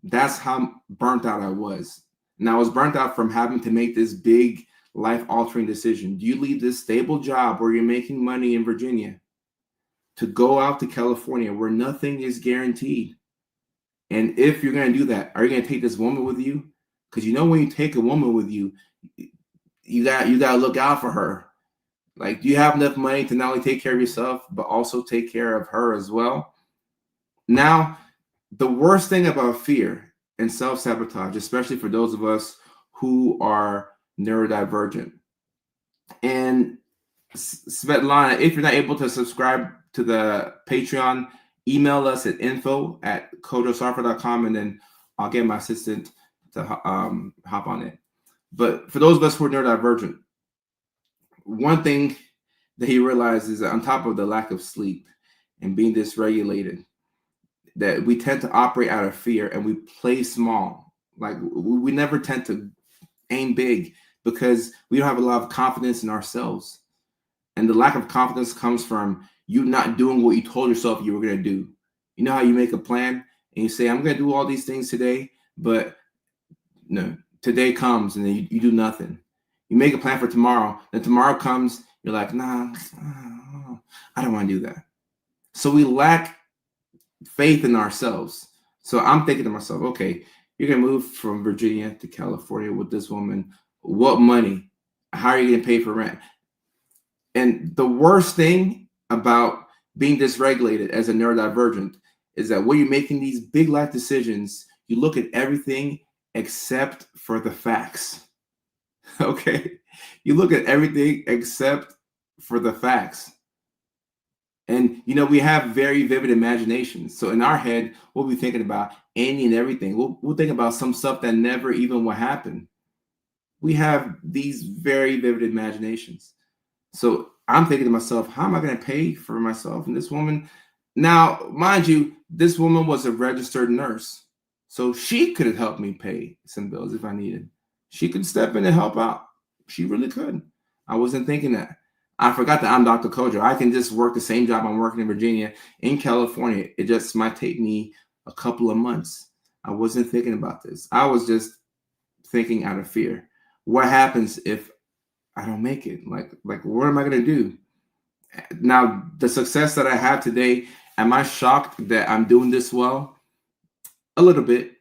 That's how burnt out I was. And I was burnt out from having to make this big life-altering decision. Do you leave this stable job where you're making money in Virginia to go out to California where nothing is guaranteed? And if you're going to do that, are you going to take this woman with you? Because when you take a woman with you, you got to look out for her. Like, do you have enough money to not only take care of yourself, but also take care of her as well? Now, the worst thing about fear and self-sabotage, especially for those of us who are neurodivergent. And Svetlana, if you're not able to subscribe to the Patreon, email us at info@codosoffer.com, and then I'll get my assistant to hop on it. But for those of us who are neurodivergent, one thing that he realized is that on top of the lack of sleep and being dysregulated, that we tend to operate out of fear and we play small. Like we never tend to aim big because we don't have a lot of confidence in ourselves. And the lack of confidence comes from you not doing what you told yourself you were going to do. You know how you make a plan and you say, I'm going to do all these things today, but no, today comes and then you do nothing. You make a plan for tomorrow, then tomorrow comes, you're like, nah, I don't want to do that. So we lack faith in ourselves. So I'm thinking to myself, okay, you're going to move from Virginia to California with this woman. What money? How are you going to pay for rent? And the worst thing about being dysregulated as a neurodivergent is that when you're making these big life decisions, you look at everything except for the facts. Okay? You look at everything except for the facts. And, we have very vivid imaginations. So in our head, we'll be thinking about any and everything. We'll think about some stuff that never even will happen. We have these very vivid imaginations. So I'm thinking to myself, how am I going to pay for myself and this woman? Now, mind you, this woman was a registered nurse. So she could have helped me pay some bills if I needed. She could step in and help out. She really could. I wasn't thinking that. I forgot that I'm Dr. Kojo. I can just work the same job I'm working in Virginia, in California. It just might take me a couple of months. I wasn't thinking about this. I was just thinking out of fear. What happens if I don't make it? Like what am I going to do? Now, the success that I have today, am I shocked that I'm doing this well? A little bit.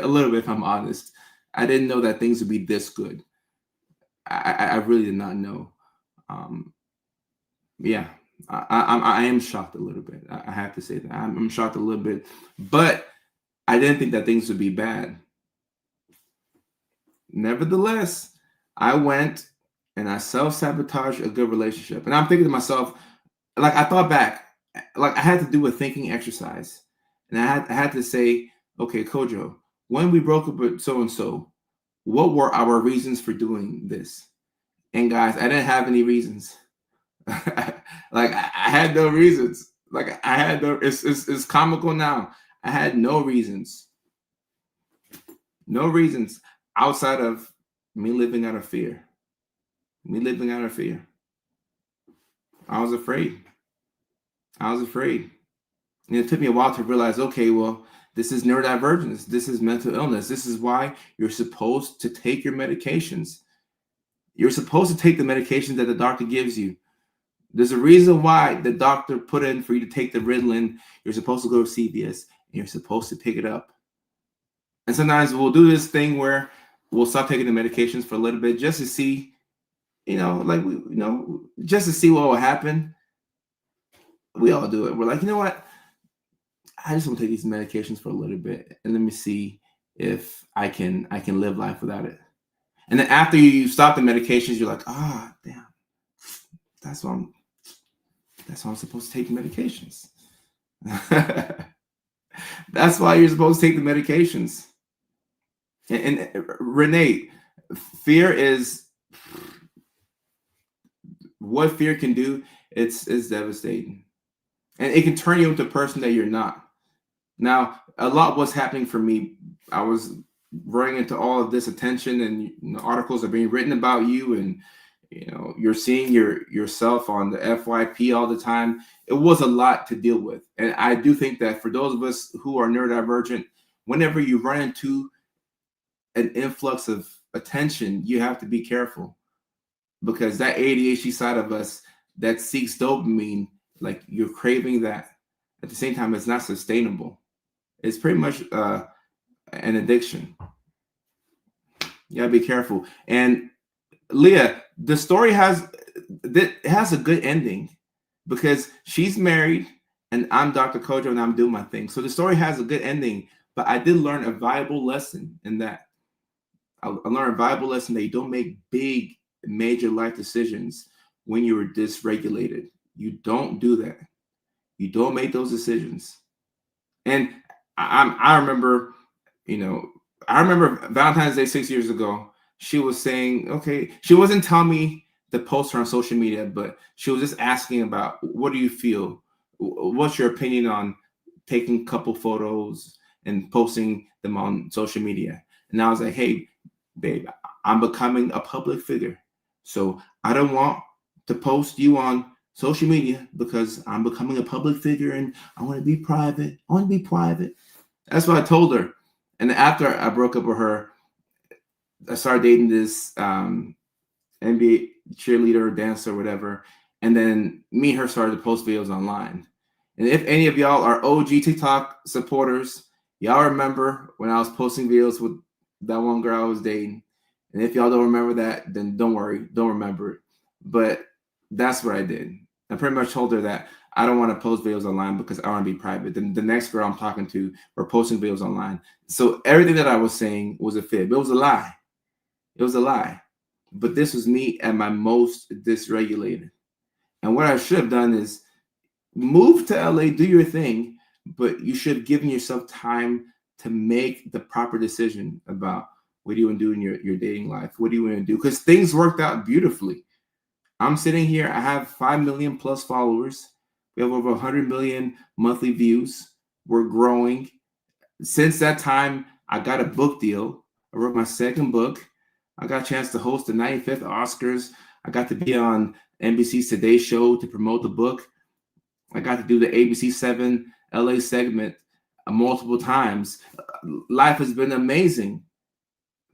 A little bit, if I'm honest. I didn't know that things would be this good. I really did not know. Yeah, I am shocked a little bit. I have to say that. I'm shocked a little bit. But I didn't think that things would be bad. Nevertheless, I went and I self-sabotaged a good relationship. And I'm thinking to myself, like, I thought back, like I had to do a thinking exercise. And I had to say, okay, Kojo, when we broke up with so-and-so, what were our reasons for doing this? And guys, I didn't have any reasons. Like I had no reasons. Like I had no, it's comical now. I had no reasons. No reasons outside of me living out of fear. Me living out of fear. I was afraid. I was afraid. And it took me a while to realize, okay, well, this is neurodivergence. This is mental illness. This is why you're supposed to take your medications. You're supposed to take the medications that the doctor gives you. There's a reason why the doctor put in for you to take the Ritalin. You're supposed to go to CVS and you're supposed to pick it up. And sometimes we'll do this thing where we'll stop taking the medications for a little bit just to see, just to see what will happen. We all do it. We're like, you know what? I just want to take these medications for a little bit and let me see if I can live life without it. And then after you stop the medications, you're like, damn, that's why I'm supposed to take the medications. That's why you're supposed to take the medications. And Renee, fear is what fear can do. It's devastating, and it can turn you into a person that you're not. Now, a lot was happening for me. I was running into all of this attention, and articles are being written about you, and you're seeing yourself on the FYP all the time. It was a lot to deal with, and I do think that for those of us who are neurodivergent, whenever you run into an influx of attention, you have to be careful, because that ADHD side of us that seeks dopamine, like you're craving that. At the same time, it's not sustainable. It's pretty much an addiction. You gotta be careful. And Leah, the story has a good ending because she's married and I'm Dr. Kojo and I'm doing my thing. So the story has a good ending, but I did learn a valuable lesson in that. I learned a valuable lesson that you don't make big, major life decisions when you're dysregulated. You don't do that. You don't make those decisions. And I remember, Valentine's Day 6 years ago, she was saying, okay, she wasn't telling me to post her on social media, but she was just asking about, what do you feel? What's your opinion on taking couple photos and posting them on social media? And I was like, hey, babe, I'm becoming a public figure. So I don't want to post you on social media because I'm becoming a public figure and I want to be private. I want to be private. That's what I told her. And after I broke up with her, I started dating this NBA cheerleader, dancer, whatever. And then me and her started to post videos online. And if any of y'all are OG TikTok supporters, y'all remember when I was posting videos with that one girl I was dating. And if y'all don't remember that, then don't worry, don't remember it. But that's what I did. I pretty much told her that I don't want to post videos online because I want to be private. Then the next girl I'm talking to, we're posting videos online. So everything that I was saying was a fib. It was a lie. It was a lie. But this was me at my most dysregulated. And what I should have done is move to LA, do your thing, but you should have given yourself time to make the proper decision about what do you want to do in your dating life? What do you want to do? Because things worked out beautifully. I'm sitting here, I have 5 million plus followers. We have over 100 million monthly views. We're growing. Since that time, I got a book deal. I wrote my second book. I got a chance to host the 95th Oscars. I got to be on NBC's Today Show to promote the book. I got to do the ABC7 LA segment multiple times. Life has been amazing.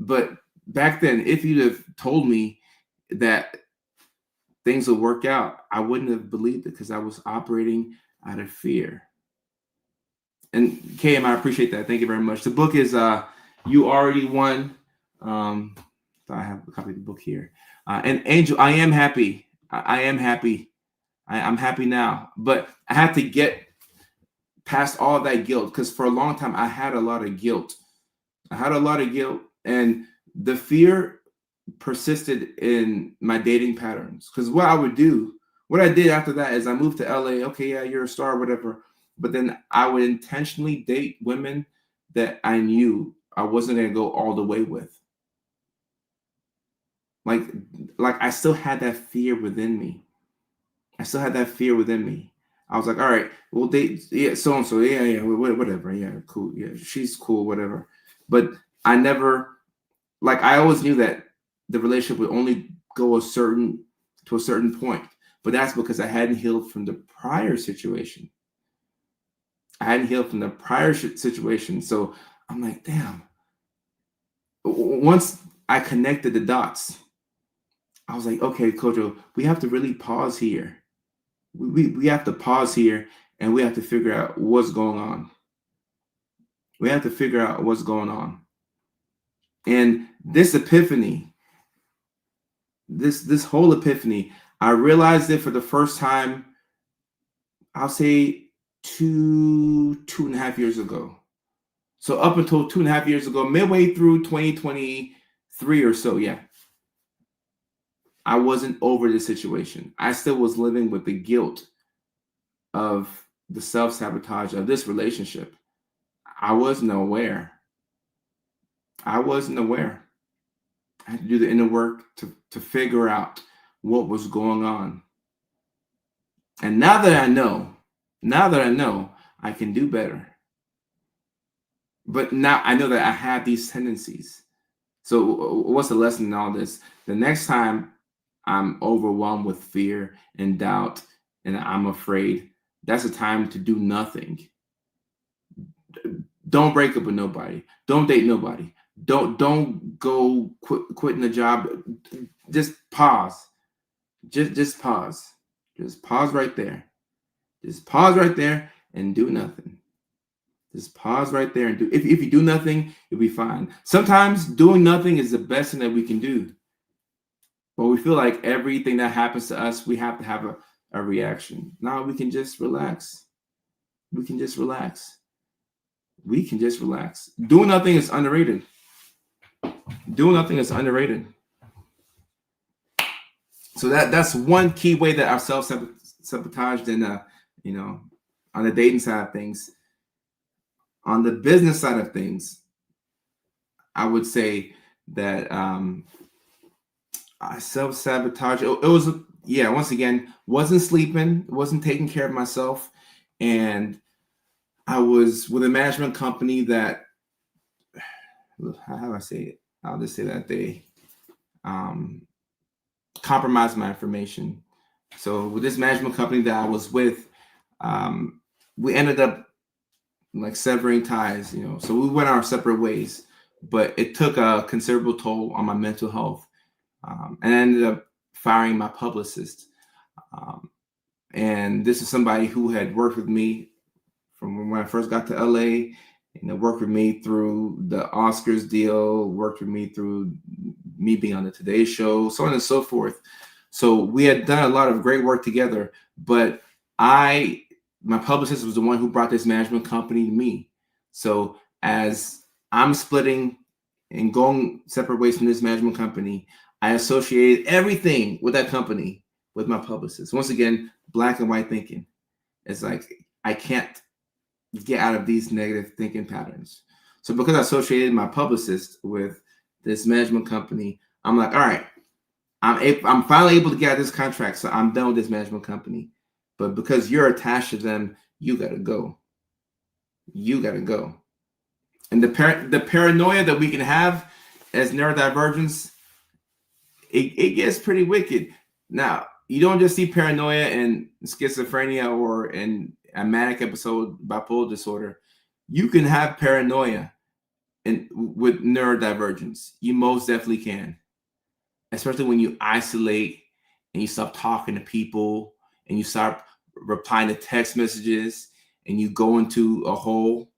But back then, if you'd have told me that things would work out, I wouldn't have believed it because I was operating out of fear. And KM, I appreciate that. Thank you very much. The book is You Already Won. I have a copy of the book here. And Angel, I am happy. I am happy. I'm happy now. But I have to get past all that guilt because for a long time, I had a lot of guilt. And the fear persisted in my dating patterns. Because what I did after that is I moved to LA. Okay, yeah, you're a star, whatever. But then I would intentionally date women that I knew I wasn't going to go all the way with. Like I still had that fear within me. I was like, all right, we'll date, yeah, so-and-so, yeah, whatever, yeah, cool, yeah, she's cool, whatever. But I never, I always knew that the relationship would only go to a certain point. But that's because I hadn't healed from the prior situation. So I'm like, damn. Once I connected the dots, I was like, okay, Kojo, we have to really pause here. We have to pause here and we have to figure out what's going on. And this epiphany, this whole epiphany, I realized it for the first time, I'll say 2.5 years ago. So up until 2.5 years ago, midway through 2023 or so, yeah, I wasn't over the situation. I still was living with the guilt of the self-sabotage of this relationship. I wasn't aware. I had to do the inner work to figure out what was going on. And now that I know, I can do better. But now I know that I have these tendencies. So what's the lesson in all this? The next time I'm overwhelmed with fear and doubt and I'm afraid, that's a time to do nothing. Don't break up with nobody. Don't date nobody. Don't go quitting the job. Just pause. Just pause. Just pause right there. Just pause right there and do nothing. Just pause right there and do. If you do nothing, you'll be fine. Sometimes doing nothing is the best thing that we can do. But we feel like everything that happens to us, we have to have a reaction. No, we can just relax. We can just relax. Doing nothing is underrated. So that's one key way that I've self-sabotaged and on the dating side of things. On the business side of things, I would say that I self-sabotage. It was, once again, wasn't sleeping, wasn't taking care of myself. And I was with a management company that, how do I say it? I'll just say that they compromised my information. So with this management company that I was with, we ended up like severing ties, so we went our separate ways, but it took a considerable toll on my mental health. And I ended up firing my publicist. And this is somebody who had worked with me from when I first got to LA, worked with me through the Oscars deal, worked with me through me being on the Today Show, so on and so forth. So we had done a lot of great work together, but my publicist was the one who brought this management company to me. So as I'm splitting and going separate ways from this management company, I associated everything with that company with my publicist. Once again, black and white thinking. It's like, I can't get out of these negative thinking patterns. So because I associated my publicist with this management company, I'm like, all right, I'm finally able to get out of this contract, so I'm done with this management company. But because you're attached to them, you gotta go. You gotta go. And the paranoia that we can have as neurodivergents, it gets pretty wicked. Now, you don't just see paranoia in schizophrenia or in a manic episode, bipolar disorder. You can have paranoia with neurodivergence. You most definitely can, especially when you isolate and you stop talking to people and you start replying to text messages and you go into a hole.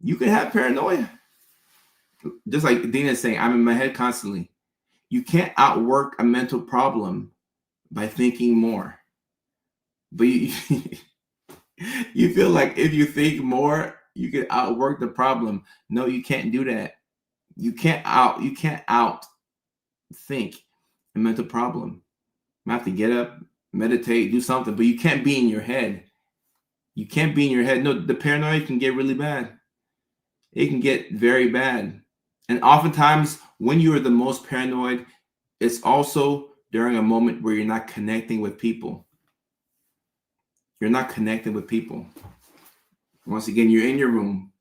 You can have paranoia. Just like Dina is saying, I'm in my head constantly. You can't outwork a mental problem by thinking more. But you feel like if you think more, you can outwork the problem. No, you can't do that. You can't out think a mental problem. You have to get up, meditate, do something, but you can't be in your head. You can't be in your head. No, the paranoia can get really bad. It can get very bad. And oftentimes, when you are the most paranoid, it's also during a moment where you're not connecting with people. You're not connecting with people. Once again, you're in your room.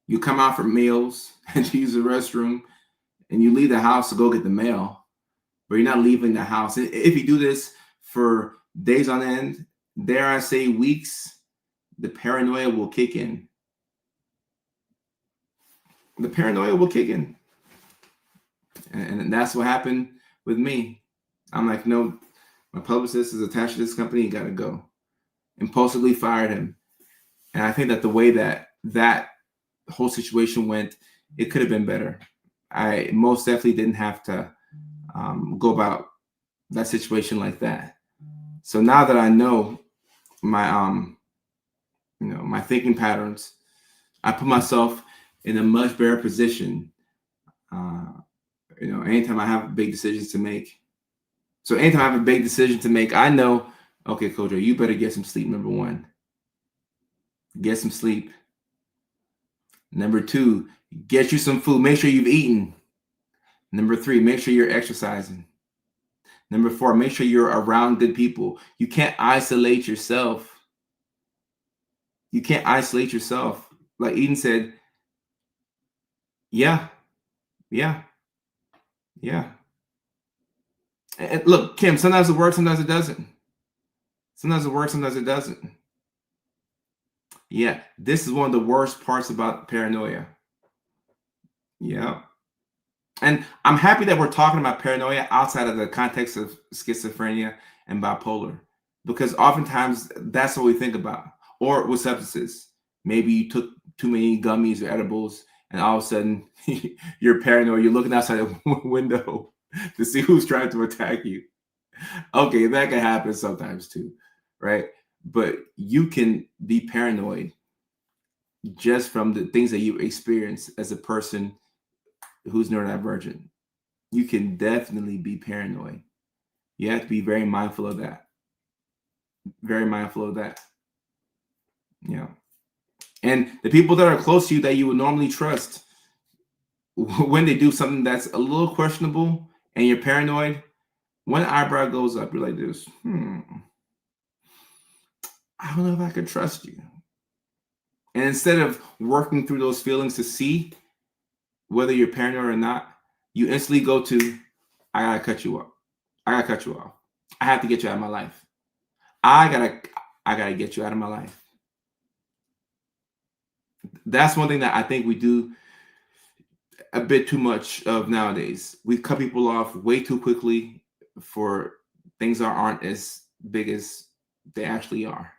You come out for meals and you use the restroom, and you leave the house to go get the mail, but you're not leaving the house. If you do this for days on end, dare I say weeks, the paranoia will kick in. The paranoia will kick in. And that's what happened with me. I'm like, no, my publicist is attached to this company. You got to go. Impulsively fired him. And I think that the way that whole situation went, it could have been better. I most definitely didn't have to go about that situation like that. So now that I know my my thinking patterns, I put myself in a much better position. Anytime I have big decisions to make. So anytime I have a big decision to make, I know, okay, Kojo, you better get some sleep. Number one, get some sleep. Number two, get you some food. Make sure you've eaten. Number three, make sure you're exercising. Number four, make sure you're around good people. You can't isolate yourself. You can't isolate yourself. Like Eden said, yeah. And look, Kim, sometimes it works, sometimes it doesn't. Sometimes it works, sometimes it doesn't. Yeah, this is one of the worst parts about paranoia. Yeah. And I'm happy that we're talking about paranoia outside of the context of schizophrenia and bipolar, because oftentimes that's what we think about. Or with substances. Maybe you took too many gummies or edibles, and all of a sudden you're paranoid. You're looking outside the window to see who's trying to attack you. Okay, that can happen sometimes too, right? But you can be paranoid just from the things that you experience as a person who's neurodivergent. You can definitely be paranoid. You have to be very mindful of that. Very mindful of that. Yeah. And the people that are close to you that you would normally trust, when they do something that's a little questionable and you're paranoid, one eyebrow goes up, you're like this, I don't know if I could trust you. And instead of working through those feelings to see whether you're paranoid or not, you instantly go to, I gotta cut you off. I gotta cut you off. I have to get you out of my life. I gotta get you out of my life. That's one thing that I think we do a bit too much of nowadays. We cut people off way too quickly for things that aren't as big as they actually are.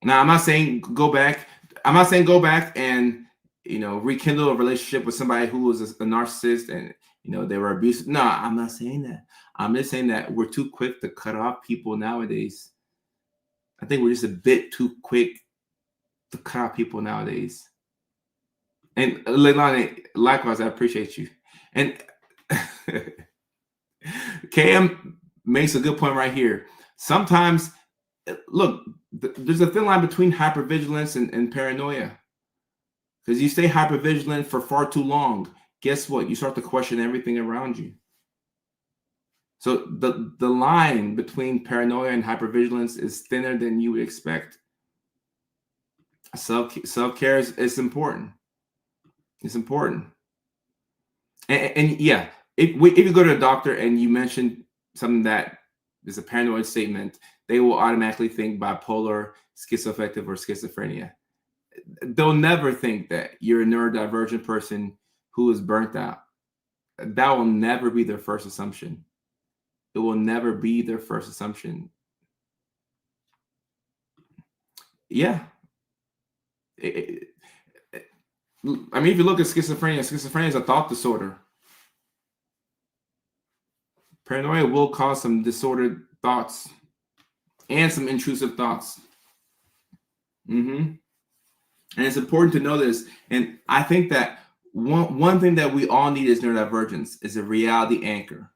Now, I'm not saying go back. I'm not saying go back and rekindle a relationship with somebody who was a narcissist and they were abusive. No, I'm not saying that. I'm just saying that we're too quick to cut off people nowadays. I think we're just a bit too quick to cut off people nowadays. And Leilani, likewise, I appreciate you. And KM makes a good point right here. Sometimes, look, there's a thin line between hypervigilance and paranoia. Because you stay hypervigilant for far too long, guess what? You start to question everything around you. So the line between paranoia and hypervigilance is thinner than you would expect. Self-care is important. It's important. And yeah, if you go to a doctor and you mention something that is a paranoid statement, they will automatically think bipolar, schizoaffective, or schizophrenia. They'll never think that you're a neurodivergent person who is burnt out. That will never be their first assumption. It will never be their first assumption. Yeah. I mean, if you look at schizophrenia is a thought disorder. Paranoia will cause some disordered thoughts and some intrusive thoughts. And it's important to know this. And I think that one thing that we all need as neurodivergents is a reality anchor.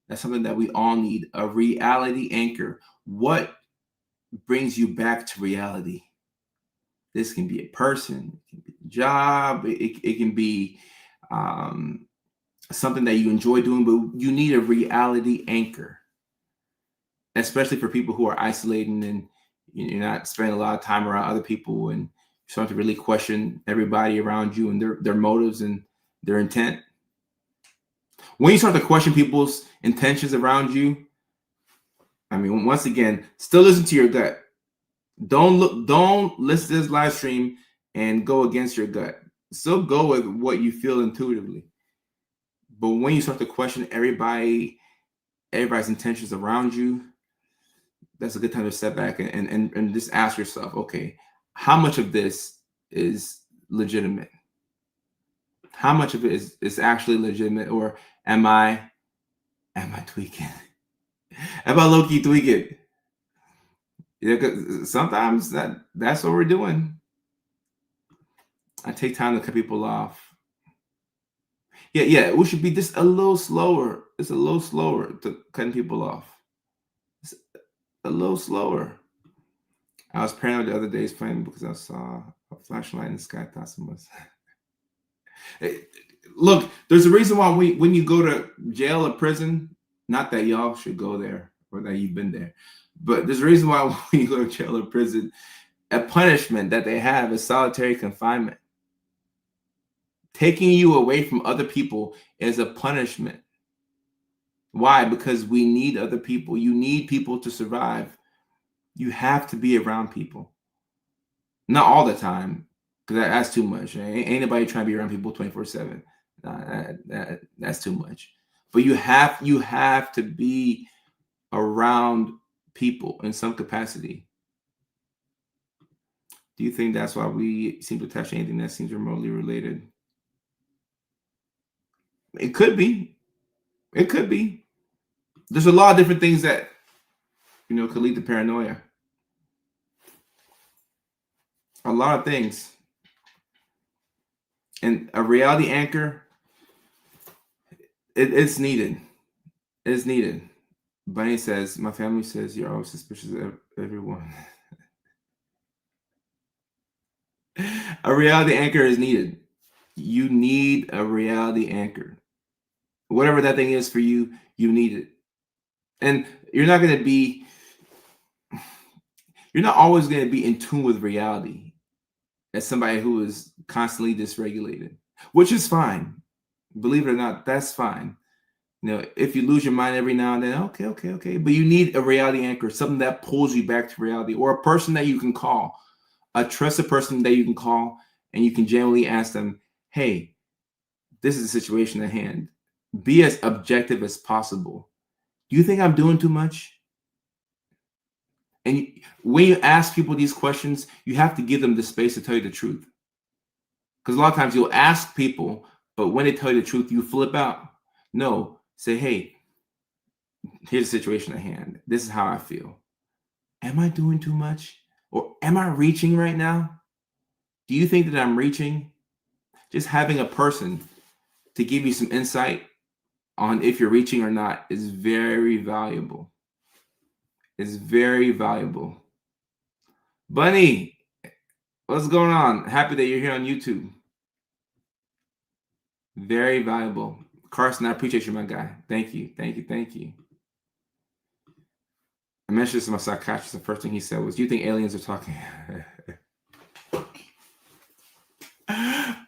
That's something that we all need, a reality anchor. What brings you back to reality? This can be a person, it can be a job, it can be something that you enjoy doing, but you need a reality anchor, especially for people who are isolating and you're not spending a lot of time around other people and you start to really question everybody around you and their motives and their intent. When you start to question people's intentions around you, I mean, once again, still listen to your gut. Don't listen to this live stream and go against your gut. Still go with what you feel intuitively. But when you start to question everybody's intentions around you, that's a good time to step back and just ask yourself, okay, how much of this is legitimate? How much of it is actually legitimate, or am I tweaking? Am I low-key tweaking? Yeah, because sometimes that's what we're doing. I take time to cut people off. Yeah, we should be just a little slower. It's a little slower to cutting people off. It's a little slower. I was paranoid the other day playing because I saw a flashlight in the sky. I thought someone was. Look, there's a reason why when you go to jail or prison, not that y'all should go there or that you've been there, but there's a reason why when you go to jail or prison, a punishment that they have is solitary confinement. Taking you away from other people is a punishment. Why? Because we need other people. You need people to survive. You have to be around people. Not all the time, because that's too much. Ain't anybody trying to be around people 24/7. That's too much. But you have to be around people in some capacity. Do you think that's why we seem to attach anything that seems remotely related? It could be. It could be. There's a lot of different things that could lead to paranoia. A lot of things. And a reality anchor, it's needed. It's needed. Bunny says, my family says you're always suspicious of everyone. A reality anchor is needed. You need a reality anchor. Whatever that thing is for you, you need it. And you're not always going to be in tune with reality as somebody who is constantly dysregulated, which is fine. Believe it or not, that's fine. if you lose your mind every now and then, okay. But you need a reality anchor, something that pulls you back to reality, or a person that you can call, a trusted person that you can call, and you can generally ask them, hey, this is the situation at hand. Be as objective as possible. Do you think I'm doing too much? And when you ask people these questions, you have to give them the space to tell you the truth. Because a lot of times you'll ask people, but when they tell you the truth, you flip out. No, say, hey, here's the situation at hand. This is how I feel. Am I doing too much? Or am I reaching right now? Do you think that I'm reaching? Just having a person to give you some insight on if you're reaching or not is very valuable. It's very valuable. Bunny, what's going on? Happy that you're here on YouTube. Very valuable. Carson, I appreciate you, my guy. Thank you. I mentioned this to my psychiatrist. The first thing he said was, "Do you think aliens are talking?"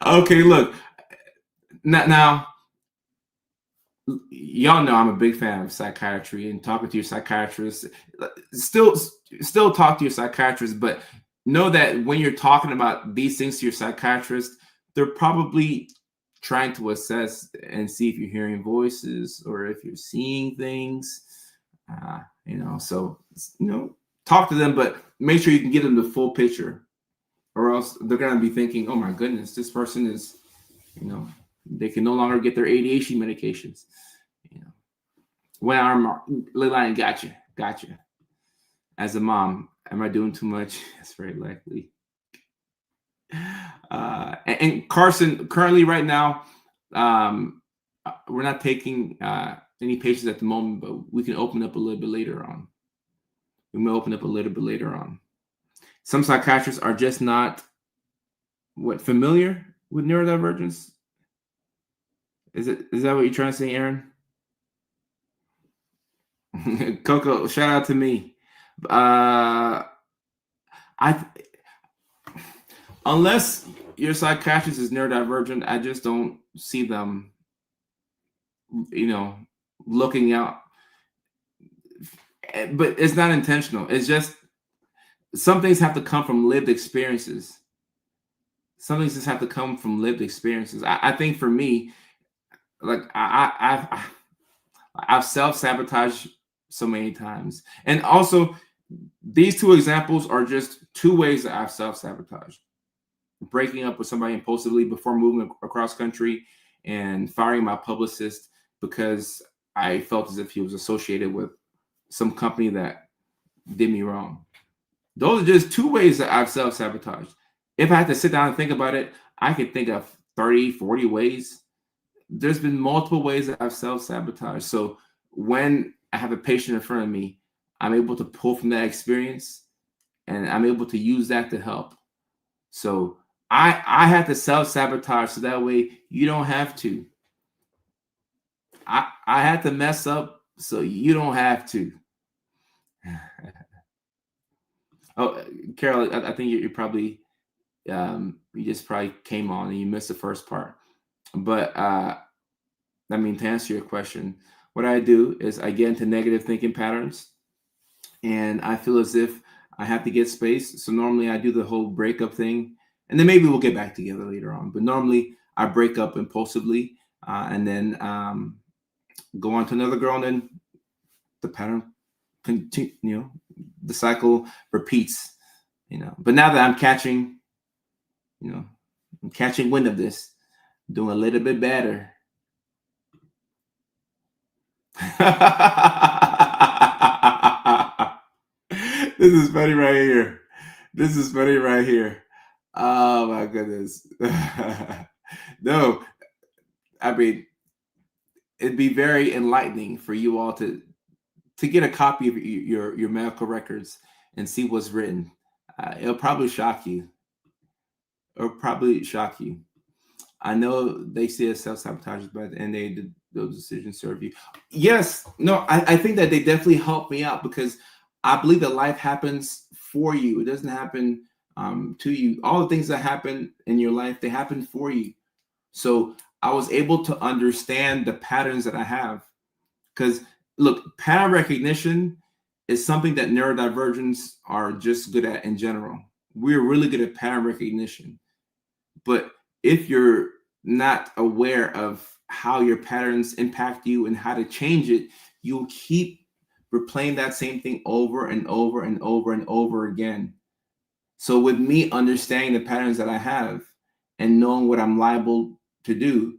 Okay, look. Now, y'all know I'm a big fan of psychiatry and talking to your psychiatrist. Still talk to your psychiatrist, but know that when you're talking about these things to your psychiatrist, they're probably trying to assess and see if you're hearing voices or if you're seeing things. So talk to them, but make sure you can give them the full picture, or else they're gonna be thinking, "Oh my goodness, this person is, they can no longer get their ADHD medications." When I'm Lilian, gotcha. As a mom, am I doing too much? That's very likely. And Carson, currently right now, we're not taking any patients at the moment, but we can open up a little bit later on. Some psychiatrists are just not familiar with neurodivergence. Is that what you're trying to say, Aaron? Coco, shout out to me. Unless your psychiatrist is neurodivergent, I just don't see them, looking out. But it's not intentional. It's just some things have to come from lived experiences. I think for me, like I've self-sabotaged so many times. And also, these two examples are just two ways that I've self-sabotaged. Breaking up with somebody impulsively before moving across country, and firing my publicist because I felt as if he was associated with some company that did me wrong. Those are just two ways that I've self-sabotaged. If I had to sit down and think about it, I could think of 30, 40 ways. There's been multiple ways that I've self-sabotaged. So when I have a patient in front of me, I'm able to pull from that experience, and I'm able to use that to help. So I had to self-sabotage so that way you don't have to. I had to mess up so you don't have to. Oh, Carol, I think you probably you just probably came on and you missed the first part. But to answer your question, what I do is I get into negative thinking patterns, and I feel as if I have to get space. So normally I do the whole breakup thing, and then maybe we'll get back together later on. But normally I break up impulsively, and then go on to another girl, and then the pattern continue. The cycle repeats. But now that I'm catching wind of this, I'm doing a little bit better. This is funny right here. Oh my goodness. No, it'd be very enlightening for you all to get a copy of your medical records and see what's written. It'll probably shock you. I know they say it's self-sabotage, but at the end of the day, those decisions serve you. Yes. No, I think that they definitely help me out, because I believe that life happens for you. It doesn't happen to you. All the things that happen in your life, they happen for you. So I was able to understand the patterns that I have. Because look, pattern recognition is something that neurodivergents are just good at in general. We're really good at pattern recognition. But if you're not aware of how your patterns impact you and how to change it, you'll keep replaying that same thing over and over and over and over again. So with me understanding the patterns that I have and knowing what I'm liable to do,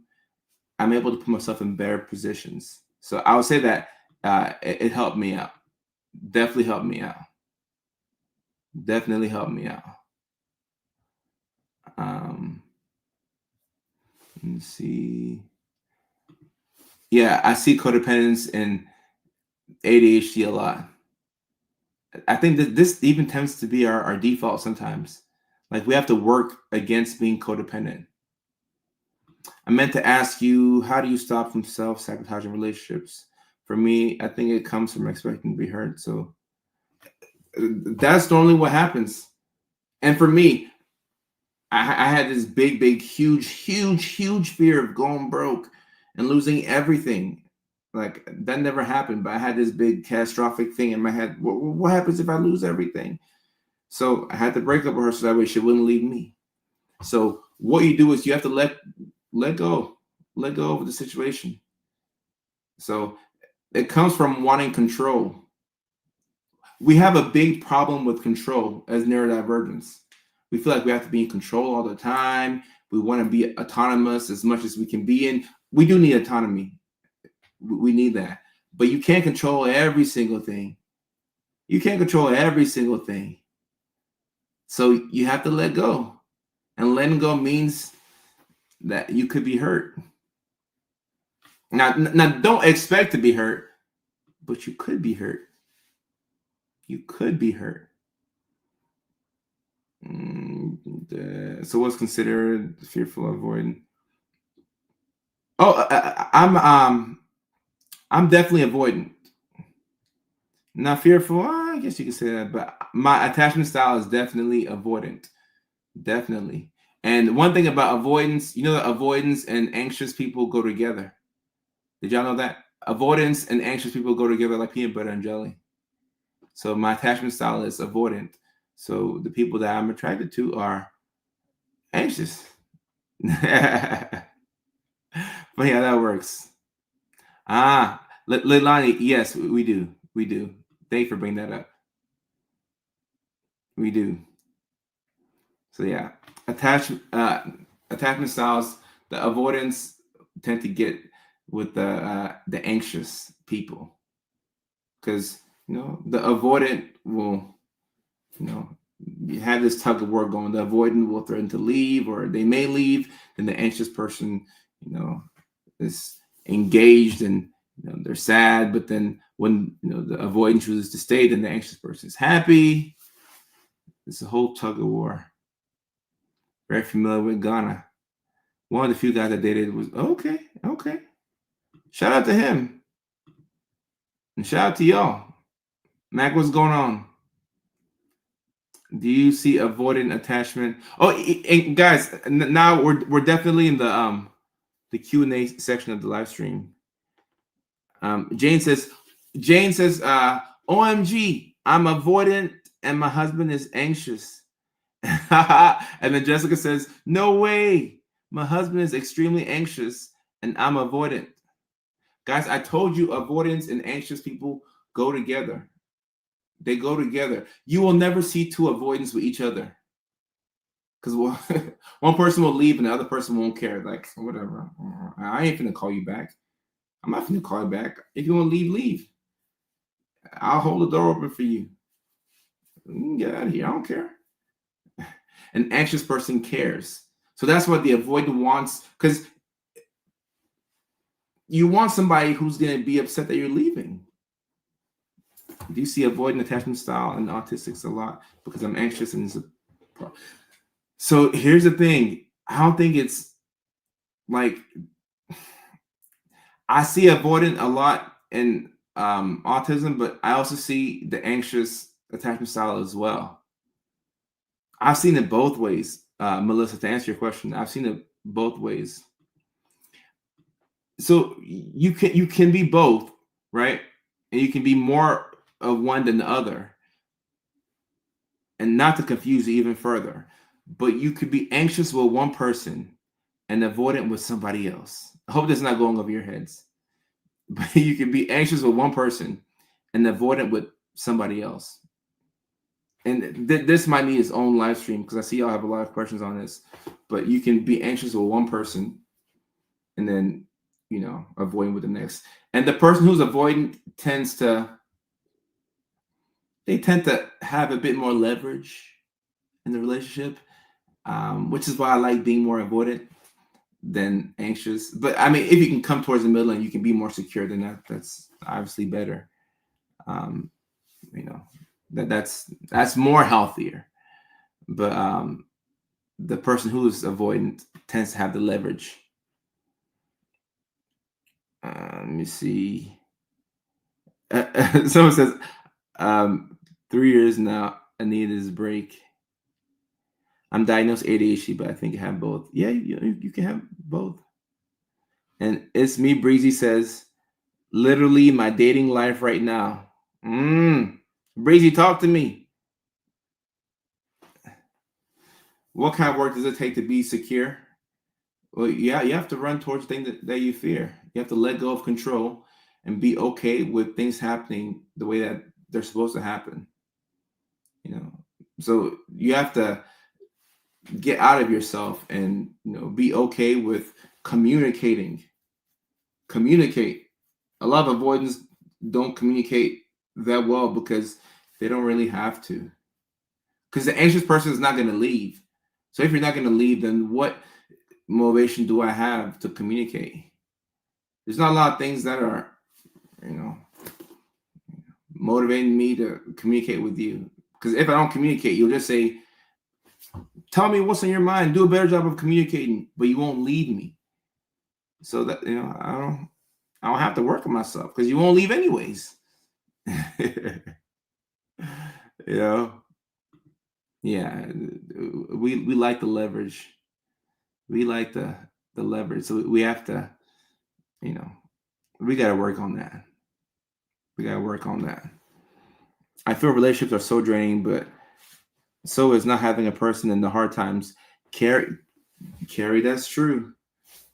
I'm able to put myself in better positions. So I would say that it helped me out. Definitely helped me out. Definitely helped me out. Let me see. Yeah, I see codependence and ADHD a lot. I think that this even tends to be our default sometimes. Like we have to work against being codependent. I meant to ask you, how do you stop from self-sabotaging relationships? For me, I think it comes from expecting to be hurt. So that's normally what happens. And for me, I had this big, huge fear of going broke and losing everything. Like that never happened, but I had this big catastrophic thing in my head. What happens if I lose everything? So I had to break up with her so that way she wouldn't leave me. So what you do is you have to let go of the situation. So it comes from wanting control. We have a big problem with control as neurodivergents. We feel like we have to be in control all the time. We want to be autonomous as much as we can be in. We do need autonomy. We need that. But you can't control every single thing. You can't control every single thing. So you have to let go. And letting go means that you could be hurt. Now don't expect to be hurt, but you could be hurt. You could be hurt. So what's considered fearful avoidant? Oh, I'm definitely avoidant. Not fearful. I guess you could say that, but my attachment style is definitely avoidant. Definitely. And one thing about avoidance, you know that avoidance and anxious people go together. Did y'all know that? Avoidance and anxious people go together like peanut butter and jelly. So my attachment style is avoidant. So the people that I'm attracted to are anxious. But yeah, that works. Leilani, yes, we do. We do. Thank you for bringing that up. We do. So yeah, attachment styles, the avoidance tend to get with the anxious people, because the avoidant will you have this tug of war going. The avoidant will threaten to leave, or they may leave. Then the anxious person is engaged and they're sad. But then when the avoidant chooses to stay, then the anxious person is happy. It's a whole tug of war. Very familiar with Ghana. One of the few guys I dated was okay. Shout out to him. And shout out to y'all. Mac, what's going on? Do you see avoidant attachment? Oh, and guys, now we're definitely in the Q&A section of the live stream. Jane says, OMG, I'm avoidant and my husband is anxious. And then Jessica says, no way, my husband is extremely anxious and I'm avoidant. Guys, I told you avoidance and anxious people go together. They go together. You will never see two avoidants with each other, because one person will leave and the other person won't care. Like, whatever. I ain't finna call you back. I'm not finna call you back. If you want to leave, leave. I'll hold the door open for you. Get out of here. I don't care. An anxious person cares. So that's what the avoidant wants, because you want somebody who's going to be upset that you're leaving. Do you see avoidant attachment style in autistics a lot? Because I'm anxious and it's a problem. So here's the thing. I don't think it's like, I see avoidant a lot in autism, but I also see the anxious attachment style as well. I've seen it both ways, Melissa. To answer your question, I've seen it both ways. So you can be both, right? And you can be more of one than the other. And not to confuse you even further, but you could be anxious with one person and avoidant with somebody else. I hope that's not going over your heads. But you can be anxious with one person and avoidant with somebody else. And this might need its own live stream because I see y'all have a lot of questions on this. But you can be anxious with one person and then, avoiding with the next. And the person who's avoidant tend to have a bit more leverage in the relationship, which is why I like being more avoidant than anxious. But I mean, if you can come towards the middle and you can be more secure, then that's obviously better. That's more healthier. But the person who is avoidant tends to have the leverage. Let me see. Someone says, 3 years now, I need this break. I'm diagnosed ADHD, but I think I have both. Yeah, you can have both. And It's Me Breezy says, literally my dating life right now. Breezy, talk to me. What kind of work does it take to be secure? Well, yeah, you have to run towards things that you fear. You have to let go of control and be okay with things happening the way that they're supposed to happen. So you have to get out of yourself and be okay with communicating. Communicate. A lot of avoidants don't communicate that well because they don't really have to. Because the anxious person is not going to leave. So if you're not going to leave, then what motivation do I have to communicate? There's not a lot of things that are, motivating me to communicate with you. Because if I don't communicate, you'll just say, tell me what's on your mind. Do a better job of communicating, but you won't leave me. So that I don't have to work on myself because you won't leave anyways. Yeah, we like the leverage. We like the leverage. So we have to, we got to work on that. We got to work on that. I feel relationships are so draining, but so is not having a person in the hard times. Carrie, that's true.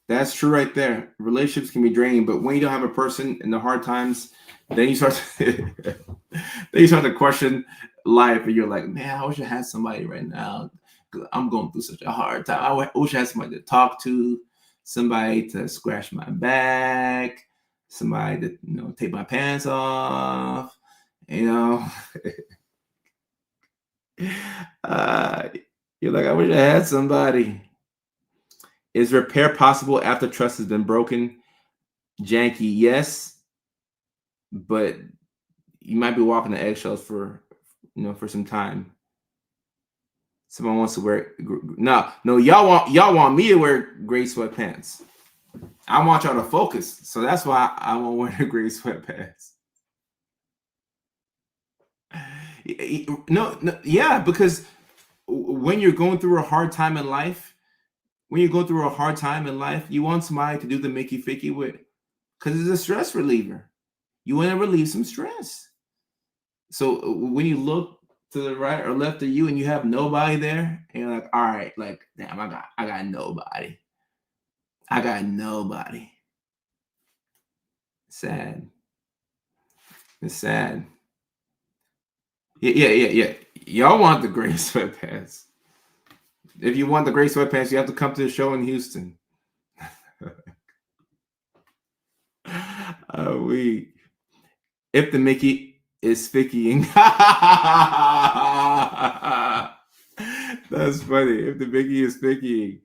That's true right there. Relationships can be draining, but when you don't have a person in the hard times, then you start to question life, and you're like, man, I wish I had somebody right now. I'm going through such a hard time. I wish I had somebody to talk to, somebody to scratch my back, somebody to take my pants off. You're like, I wish I had somebody. Is repair possible after trust has been broken? Janky, yes, but you might be walking the eggshells for some time. Someone wants to wear no, y'all want me to wear gray sweatpants. I want y'all to focus, so that's why I won't wear the gray sweatpants. No, yeah, because when you're going through a hard time in life, you want somebody to do the Mickey Ficky with, because it's a stress reliever. You want to relieve some stress. So when you look to the right or left of you and you have nobody there, and you're like, all right, like, damn, I got nobody. I got nobody. Sad. It's sad. Yeah. Y'all want the gray sweatpants. If you want the gray sweatpants, you have to come to the show in Houston. If the Mickey is fickying. That's funny. If the Mickey is fickying,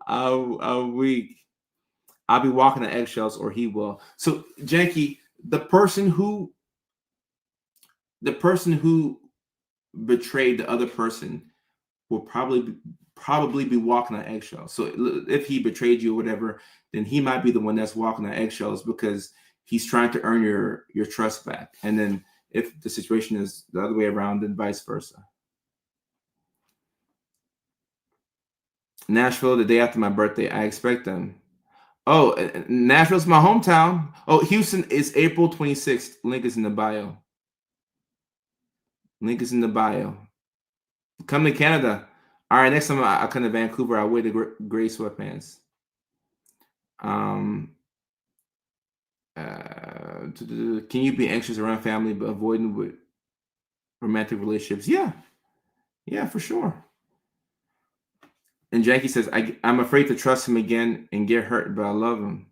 I'm weak. I'll be walking on eggshells, or he will. So, Janky, the person who betrayed the other person will probably be walking on eggshells. So if he betrayed you or whatever, then he might be the one that's walking on eggshells because he's trying to earn your trust back. And then if the situation is the other way around, then vice versa. Nashville, the day after my birthday, I expect them. Oh, Nashville's my hometown. Oh, Houston is April 26th. Link is in the bio. Link is in the bio. Come to Canada. All right, next time I come to Vancouver, I'll wear the gray sweatpants. Can you be anxious around family but avoiding with romantic relationships? Yeah, for sure. And Jackie says, I'm afraid to trust him again and get hurt, but I love him.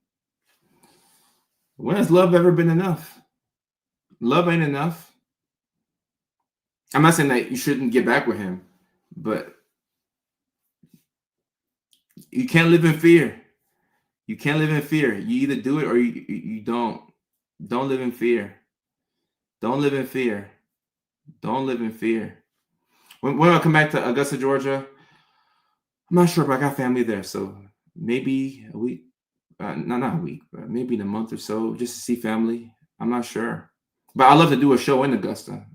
When has love ever been enough? Love ain't enough. I'm not saying that you shouldn't get back with him, but you can't live in fear. You can't live in fear. You either do it or you don't. Don't live in fear. Don't live in fear. Don't live in fear. When I come back to Augusta, Georgia, I'm not sure, but I got family there, so maybe a week. Not a week, but maybe in a month or so, just to see family. I'm not sure, but I love to do a show in Augusta.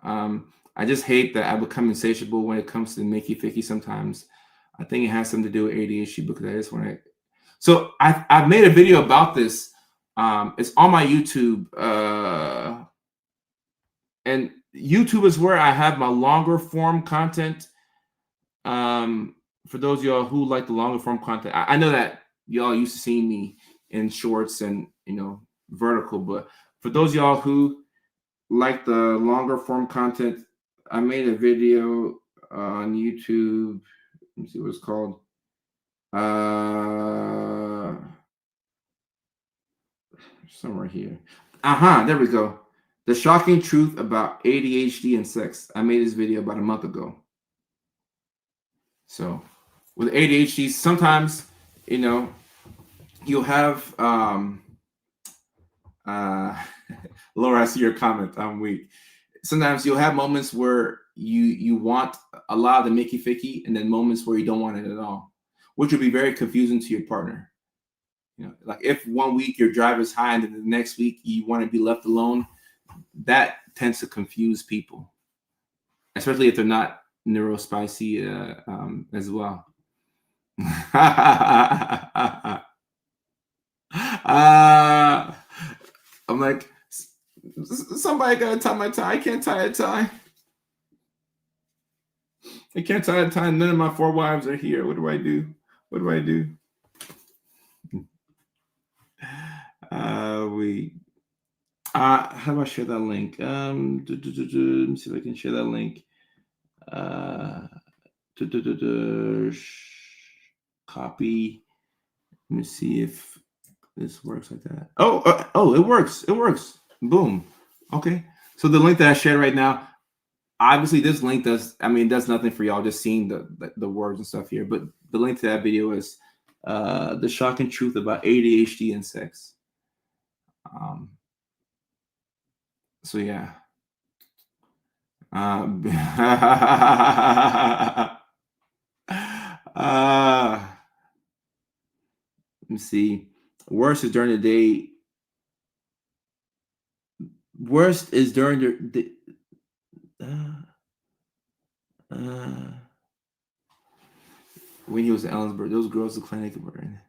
I just hate that I become insatiable when it comes to Mickey Ficky sometimes. I think it has something to do with ADHD because I just want to. So I've made a video about this. It's on my YouTube, and YouTube is where I have my longer form content. For those of y'all who like the longer form content, I know that y'all used to seeing me in shorts and vertical, but for those of y'all who like the longer form content, I made a video on YouTube. Let me see what it's called. Somewhere here. There we go. The shocking truth about ADHD and sex. I made this video about a month ago. So with ADHD, sometimes you'll have Laura, I see your comment. I'm weak. Sometimes you'll have moments where you want a lot of the Mickey Ficky, and then moments where you don't want it at all, which would be very confusing to your partner. Like if 1 week your drive is high and then the next week you want to be left alone, that tends to confuse people, especially if they're not neurospicy as well. I'm like, somebody gotta tie my tie. I can't tie a tie. I can't tie a tie. None of my 4 wives are here. What do I do? What do I do? How do I share that link? Let me see if I can share that link. Copy. Let me see if this works like that. Oh, it works. It works. Boom. Okay. So the link that I shared right now, obviously this link does nothing for y'all just seeing the words and stuff here, but the link to that video is the shocking truth about ADHD and sex. So yeah. Let me see. Worst is during the day. Worst is during the when he was in Ellensburg. Those girls in the clinic were in.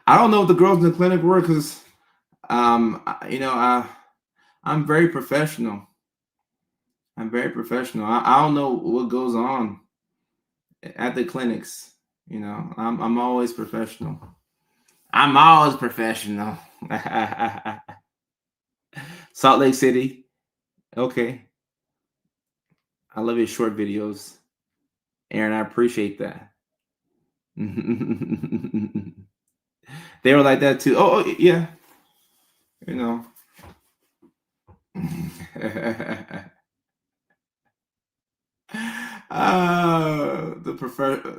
I don't know if the girls in the clinic were because I'm very professional. I'm very professional. I don't know what goes on at the clinics. I'm always professional. I'm always professional. Salt Lake City. Okay. I love your short videos. Aaron, I appreciate that. They were like that too. Oh yeah.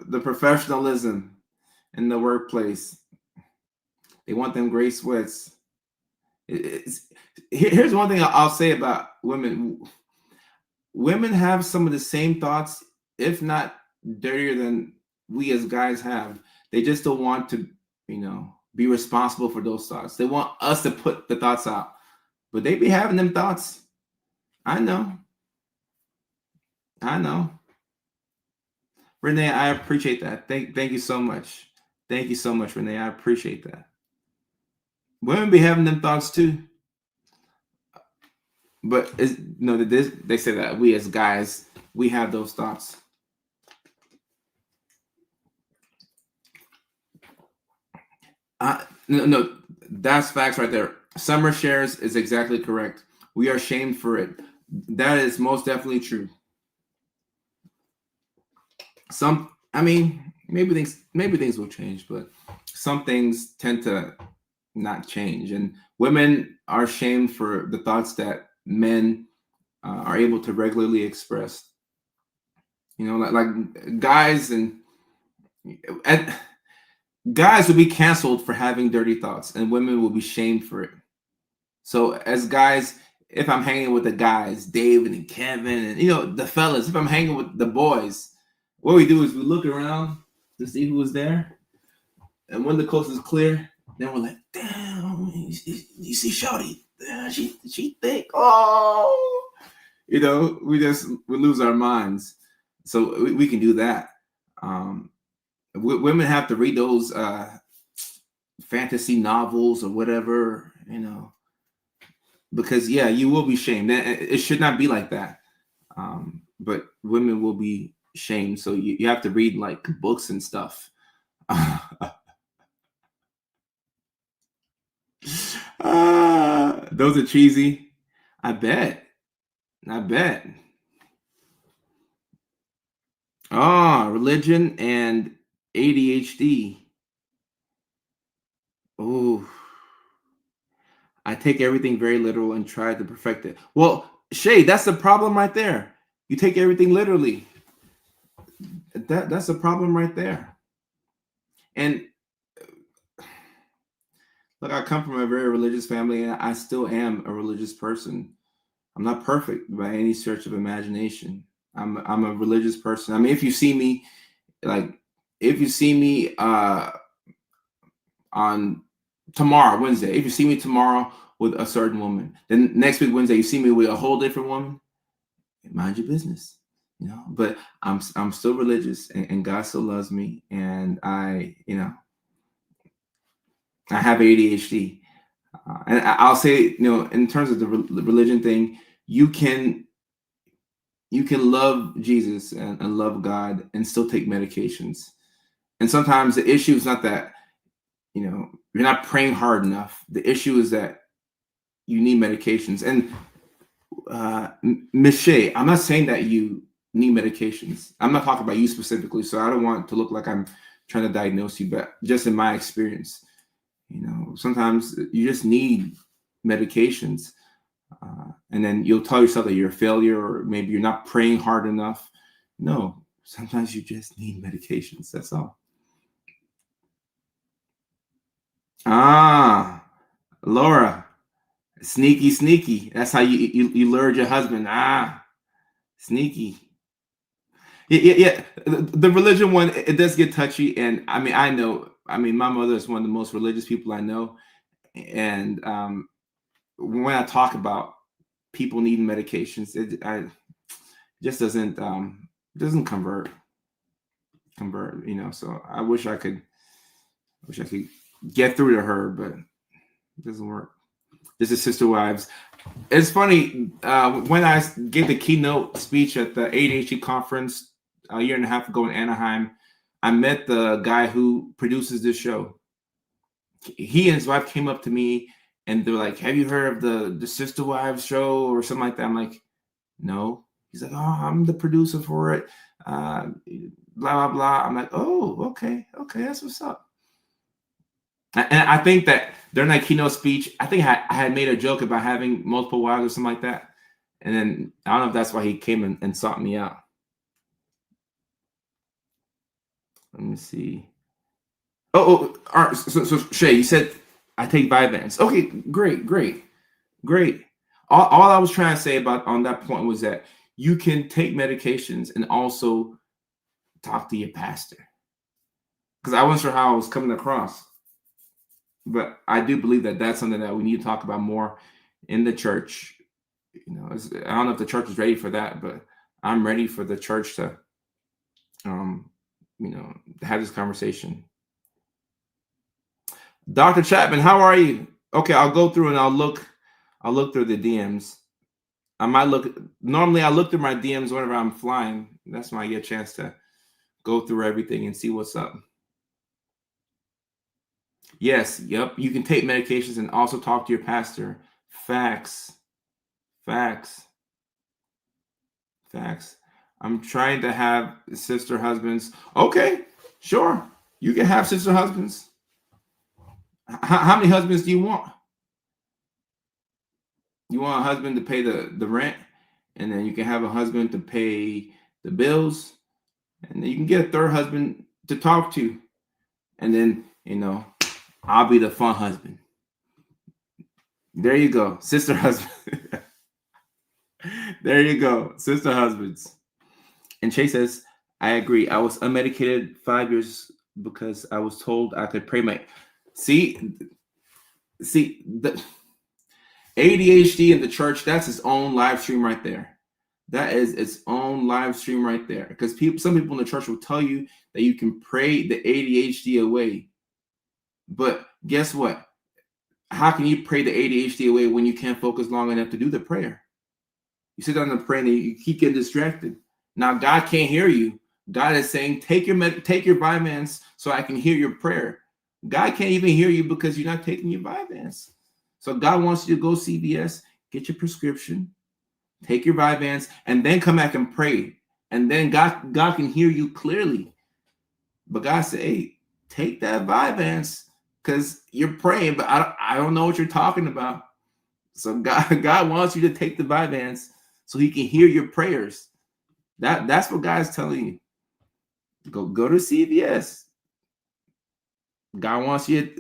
The professionalism in the workplace. They want them gray sweats. Here's one thing I'll say about women. Women have some of the same thoughts, if not dirtier than we as guys have. They just don't want to, be responsible for those thoughts. They want us to put the thoughts out, but they be having them thoughts. I know. Renee, I appreciate that. Thank you so much. Thank you so much, Renee. I appreciate that. Women be having them thoughts too, but they say that we as guys we have those thoughts. No, that's facts right there. Summer shares is exactly correct. We are shamed for it. That is most definitely true. I mean, maybe things will change, but some things tend to not change. And women are shamed for the thoughts that men are able to regularly express. Like guys and guys will be canceled for having dirty thoughts, and women will be shamed for it. So as guys, if I'm hanging with the guys, David and Kevin, and the fellas, if I'm hanging with the boys, what we do is we look around to see who is there, and when the coast is clear, then we're like, damn, you see Shawty, she thick, oh, we lose our minds. So we can do that. Women have to read those fantasy novels or whatever, because you will be shamed. It should not be like that. But women will be shamed, so you have to read like books and stuff. Those are cheesy. I bet. Religion and ADHD. Oh, I take everything very literal and try to perfect it. Well, Shay, that's the problem right there. You take everything literally. That's a problem right there. And look, I come from a very religious family, and I still am a religious person. I'm not perfect by any stretch of imagination. I'm a religious person. I mean, if you see me on tomorrow, Wednesday, if you see me tomorrow with a certain woman, then next week Wednesday you see me with a whole different woman, mind your business. But I'm still religious, and God still loves me, and I have ADHD. And I'll say, in terms of the religion thing, you can love Jesus and love God and still take medications. And sometimes the issue is not that, you're not praying hard enough. The issue is that you need medications. And Ms. Shea, I'm not saying that you need medications. I'm not talking about you specifically, so I don't want to look like I'm trying to diagnose you, but just in my experience, sometimes you just need medications. And then you'll tell yourself that you're a failure, or maybe you're not praying hard enough. No, sometimes you just need medications. That's all. Laura, sneaky. That's how you lured your husband. Sneaky. Yeah. The religion one, it does get touchy, and I mean, my mother is one of the most religious people I know, and when I talk about people needing medications, it just doesn't convert. So I wish I could get through to her, but it doesn't work. This is Sister Wives. It's funny, when I gave the keynote speech at the AuDHD conference a year and a half ago in Anaheim, I met the guy who produces this show. He and his wife came up to me and they're like, "Have you heard of the Sister Wives show or something like that?" I'm like, "No." He's like, "Oh, I'm the producer for it. Blah blah blah." I'm like, "Oh, okay, that's what's up." And I think that during that keynote speech, I think I had made a joke about having multiple wives or something like that. And then I don't know if that's why he came and sought me out. Let me see. All right. So Shay, you said I take Vyvanse. Okay, great. All I was trying to say about on that point was that you can take medications and also talk to your pastor. Because I wasn't sure how I was coming across. But I do believe that that's something that we need to talk about more in the church. I don't know if the church is ready for that, but I'm ready for the church to, have this conversation. Dr. Chapman, how are you? Okay, I'll go through and I'll look through the DMs. I might look normally I look through my DMs whenever I'm flying. That's when I get a chance to go through everything and see what's up. Yes, yep. You can take medications and also talk to your pastor. Facts. Facts. Facts. I'm trying to have sister husbands. Okay, sure. You can have sister husbands. How many husbands do you want? You want a husband to pay the rent, and then you can have a husband to pay the bills, and then you can get a third husband to talk to, and then I'll be the fun husband. There you go, sister husband. There you go, sister husbands. And Chase says, I agree. I was unmedicated 5 years because I was told I could pray my. See, the ADHD in the church. That's its own live stream right there. That is its own live stream right there. Because some people in the church will tell you that you can pray the ADHD away. But guess what? How can you pray the ADHD away when you can't focus long enough to do the prayer? You sit down and pray and you keep getting distracted. Now God can't hear you. God is saying, take your Vyvanse so I can hear your prayer. God can't even hear you because you're not taking your Vyvanse. So God wants you to go CVS, get your prescription, take your Vyvanse, and then come back and pray. And then God can hear you clearly. But God said, hey, take that Vyvanse because you're praying, but I don't know what you're talking about. So God wants you to take the Vyvanse so he can hear your prayers. That's what God's telling you. Go to CVS. God wants you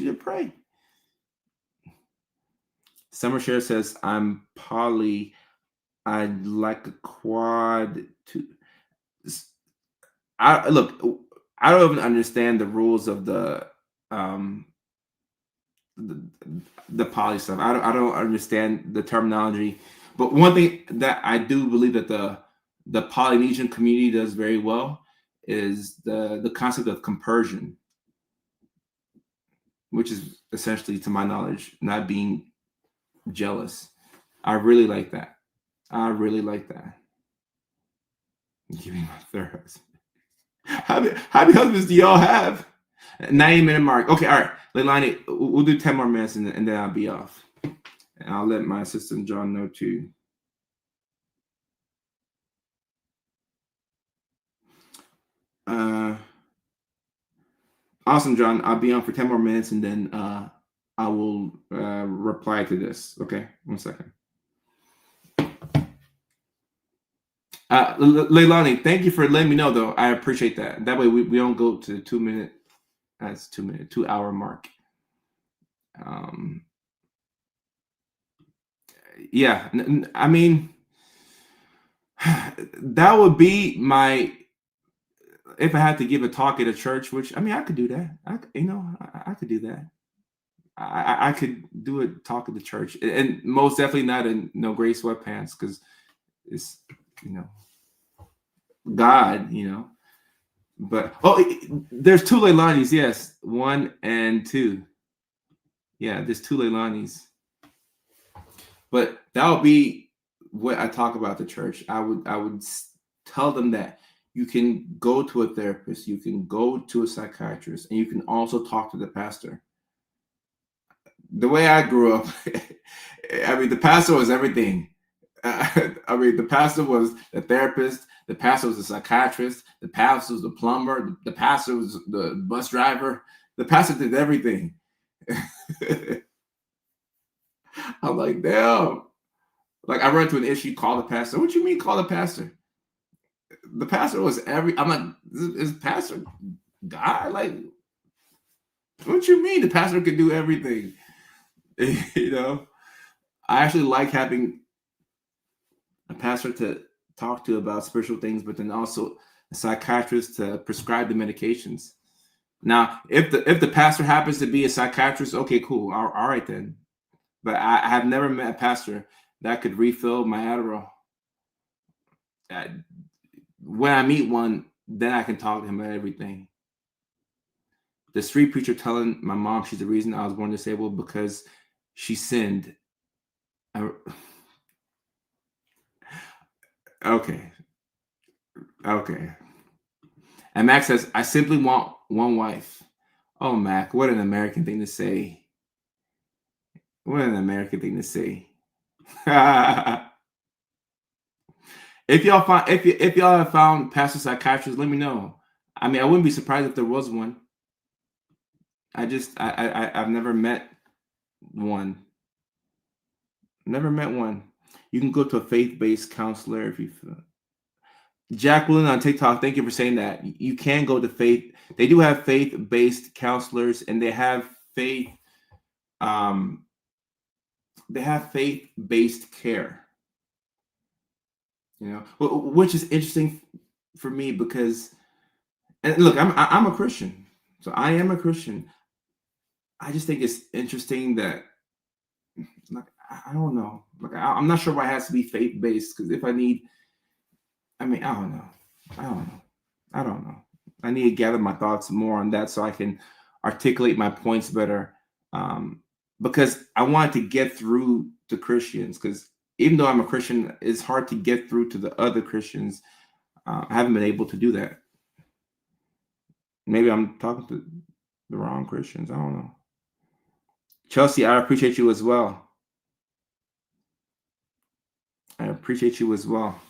to pray. Summer Share says, I'm poly. I'd like a quad to. I don't even understand the rules of the poly stuff. I don't understand the terminology. But one thing that I do believe that the Polynesian community does very well is the concept of compersion, which is essentially, to my knowledge, not being jealous. I really like that. I really like that. Give me my third husband. How many husbands do y'all have? 90-minute mark. Okay, all right. Leilani, we'll do 10 more minutes and then I'll be off. And I'll let my assistant John know too. Awesome, John. I'll be on for 10 more minutes and then I will reply to this. Okay, 1 second. Leilani, thank you for letting me know, though. I appreciate that. That way we don't go to the 2 minute. That's 2 hour mark. Yeah, I mean, that would be my. If I had to give a talk at a church, which I mean, I could do that. I could do that. I could do a talk at the church, and most definitely not in gray sweatpants because it's God, But there's 2 Leilanis, yes, 1 and 2. Yeah, there's 2 Leilanis. But that would be what I talk about the church. I would tell them that you can go to a therapist, you can go to a psychiatrist, and you can also talk to the pastor. The way I grew up, I mean, the pastor was everything. I mean, the pastor was the therapist, the pastor was the psychiatrist, the pastor was the plumber, the pastor was the bus driver. The pastor did everything. I'm like, damn. Like, I run into an issue, call the pastor. What you mean call the pastor? The pastor was I'm like, is pastor God? Like, what you mean the pastor could do everything? I actually like having a pastor to talk to about spiritual things, but then also a psychiatrist to prescribe the medications. Now, if the pastor happens to be a psychiatrist, okay, cool. All right then. But I have never met a pastor that could refill my Adderall. When I meet one, then I can talk to him about everything. The street preacher telling my mom she's the reason I was born disabled because she sinned. Okay. And Mac says, I simply want one wife. Oh, Mac, what an American thing to say. What an American thing to say. If y'all have found pastor psychiatrists, let me know. I mean, I wouldn't be surprised if there was one. I've never met one. Never met one. You can go to a faith-based counselor if you feel. Jacqueline on TikTok, thank you for saying that. You can go to faith. They do have faith-based counselors, and they have faith-based care. You know, which is interesting for me because, and look, I'm a Christian, so I am a Christian. I just think it's interesting that, like, I don't know, like I'm not sure why it has to be faith-based, because if I need, I mean, I don't know. I need to gather my thoughts more on that so I can articulate my points better. Because I wanted to get through to Christians, because even though I'm a Christian, it's hard to get through to the other Christians. I haven't been able to do that. Maybe I'm talking to the wrong Christians. I don't know. Chelsea, I appreciate you as well. I appreciate you as well.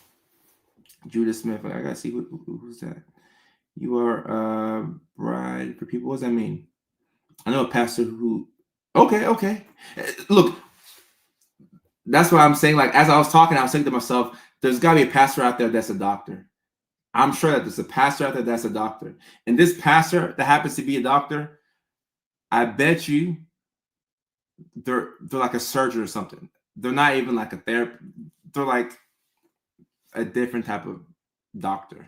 Judah Smith, I gotta see who's that. You are a bride for people. What does that mean? I know a pastor who. Okay. Look, that's what I'm saying. Like, as I was talking, I was thinking to myself, there's got to be a pastor out there that's a doctor. I'm sure that there's a pastor out there that's a doctor. And this pastor that happens to be a doctor, I bet you they're like a surgeon or something. They're not even like a therapist. They're like a different type of doctor.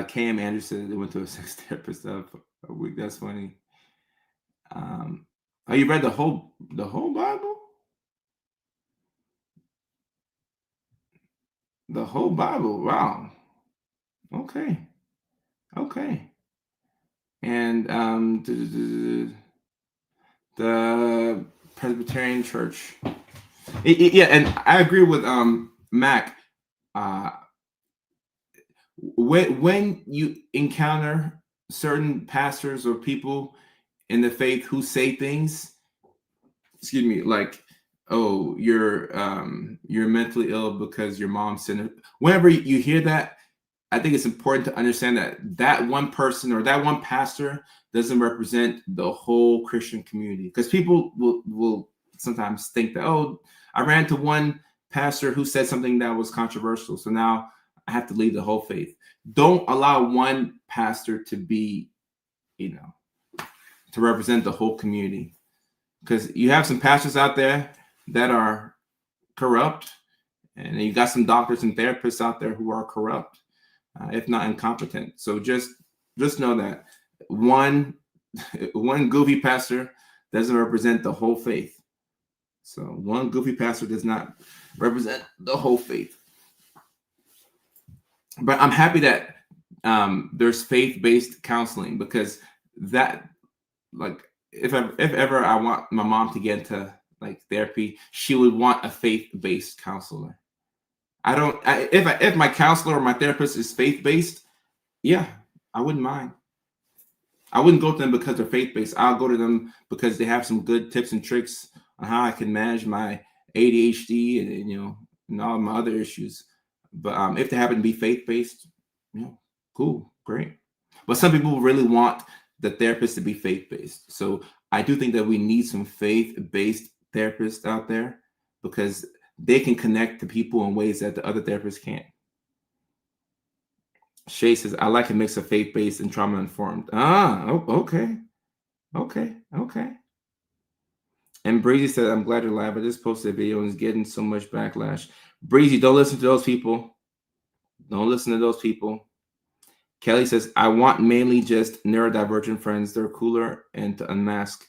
Cam Anderson, they went to a sex therapist a week. That's funny. Oh, you read the whole Bible? The whole Bible. Wow. Okay. And the Presbyterian Church. Yeah, and I agree with Mac. When you encounter certain pastors or people in the faith who say things, excuse me, like, oh, you're mentally ill because your mom sinned. Whenever you hear that, I think it's important to understand that one person or that one pastor doesn't represent the whole Christian community, because people will sometimes think that, oh, I ran into one pastor who said something that was controversial, so now I have to leave the whole faith. Don't allow one pastor to be, to represent the whole community, because you have some pastors out there that are corrupt, and you got some doctors and therapists out there who are corrupt, if not incompetent. So just know that one goofy pastor doesn't represent the whole faith. So one goofy pastor does not represent the whole faith. But I'm happy that there's faith-based counseling, because that, like, if ever I want my mom to get into like therapy, she would want a faith-based counselor. If my counselor or my therapist is faith-based, yeah, I wouldn't mind. I wouldn't go to them because they're faith-based. I'll go to them because they have some good tips and tricks on how I can manage my ADHD and all my other issues. But if they happen to be faith-based, cool, great. But some people really want the therapist to be faith-based. So I do think that we need some faith-based therapists out there, because they can connect to people in ways that the other therapists can't. Shay says, I like a mix of faith-based and trauma-informed. Okay. And Breezy said, I'm glad you're live. I just posted a video and it's getting so much backlash. Breezy, don't listen to those people. Kelly says, I want mainly just neurodivergent friends. They're cooler and to unmask.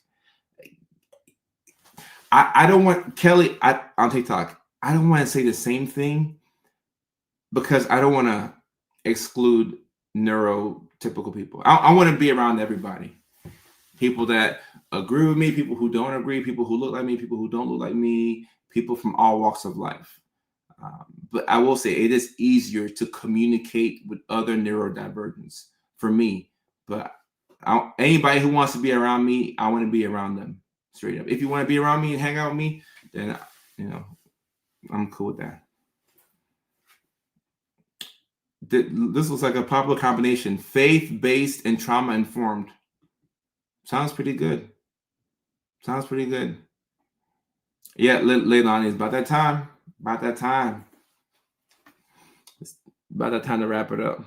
I don't want Kelly on TikTok. I don't want to say the same thing, because I don't want to exclude neurotypical people. I want to be around everybody. People that agree with me, people who don't agree, people who look like me, people who don't look like me, people from all walks of life. But I will say it is easier to communicate with other neurodivergents for me. But anybody who wants to be around me, I want to be around them straight up. If you want to be around me and hang out with me, then I'm cool with that. This looks like a popular combination: faith-based and trauma-informed. Sounds pretty good. Sounds pretty good. Yeah, Leilani, it's about that time. About that time. It's about that time to wrap it up.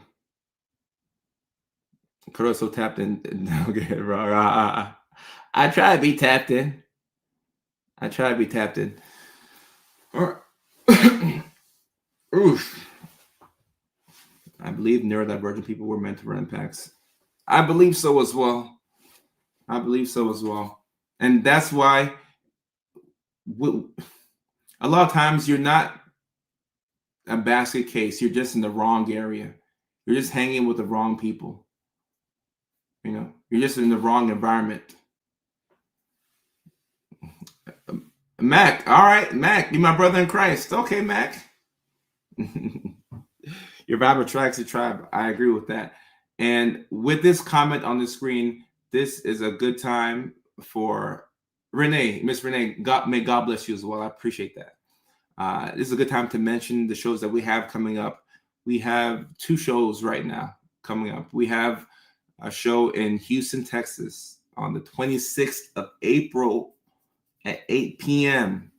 Caruso tapped in. Don't get it wrong. I try to be tapped in. I try to be tapped in. Oof. I believe neurodivergent people were meant to run packs. I believe so as well. I believe so as well. And that's why a lot of times you're not a basket case. You're just in the wrong area. You're just hanging with the wrong people. You're just in the wrong environment. Mac, all right, Mac, you're my brother in Christ. Okay, Mac. Your vibe attracts the tribe. I agree with that. And with this comment on the screen, this is a good time for Renee, Miss Renee. May God bless you as well. I appreciate that. This is a good time to mention the shows that we have coming up. We have 2 shows right now coming up. We have a show in Houston, Texas on the 26th of April at 8 p.m.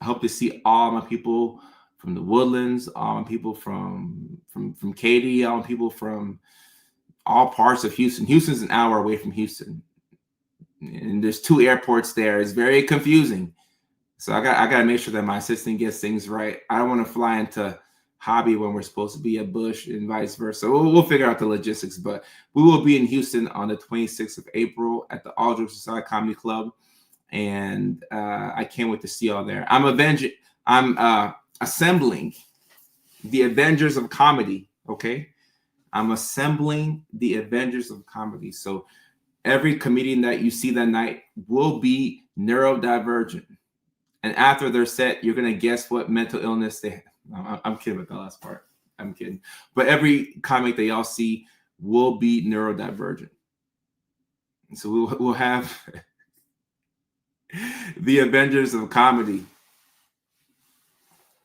I hope to see all my people from the Woodlands, all my people from Katy, all my people from all parts of Houston. Houston's an hour away from Houston, and there's 2 airports there. It's very confusing. So I got to make sure that my assistant gets things right. I don't want to fly into Hobby when we're supposed to be at Bush and vice versa. We'll figure out the logistics, but we will be in Houston on the 26th of April at the All Jokes Aside Comedy Club, and I can't wait to see y'all there. I'm assembling the Avengers of Comedy. Okay, I'm assembling the Avengers of Comedy. So every comedian that you see that night will be neurodivergent. And after their set, you're going to guess what mental illness they have. No, I'm kidding with the last part. I'm kidding. But every comic that y'all see will be neurodivergent. And so we'll have the Avengers of Comedy.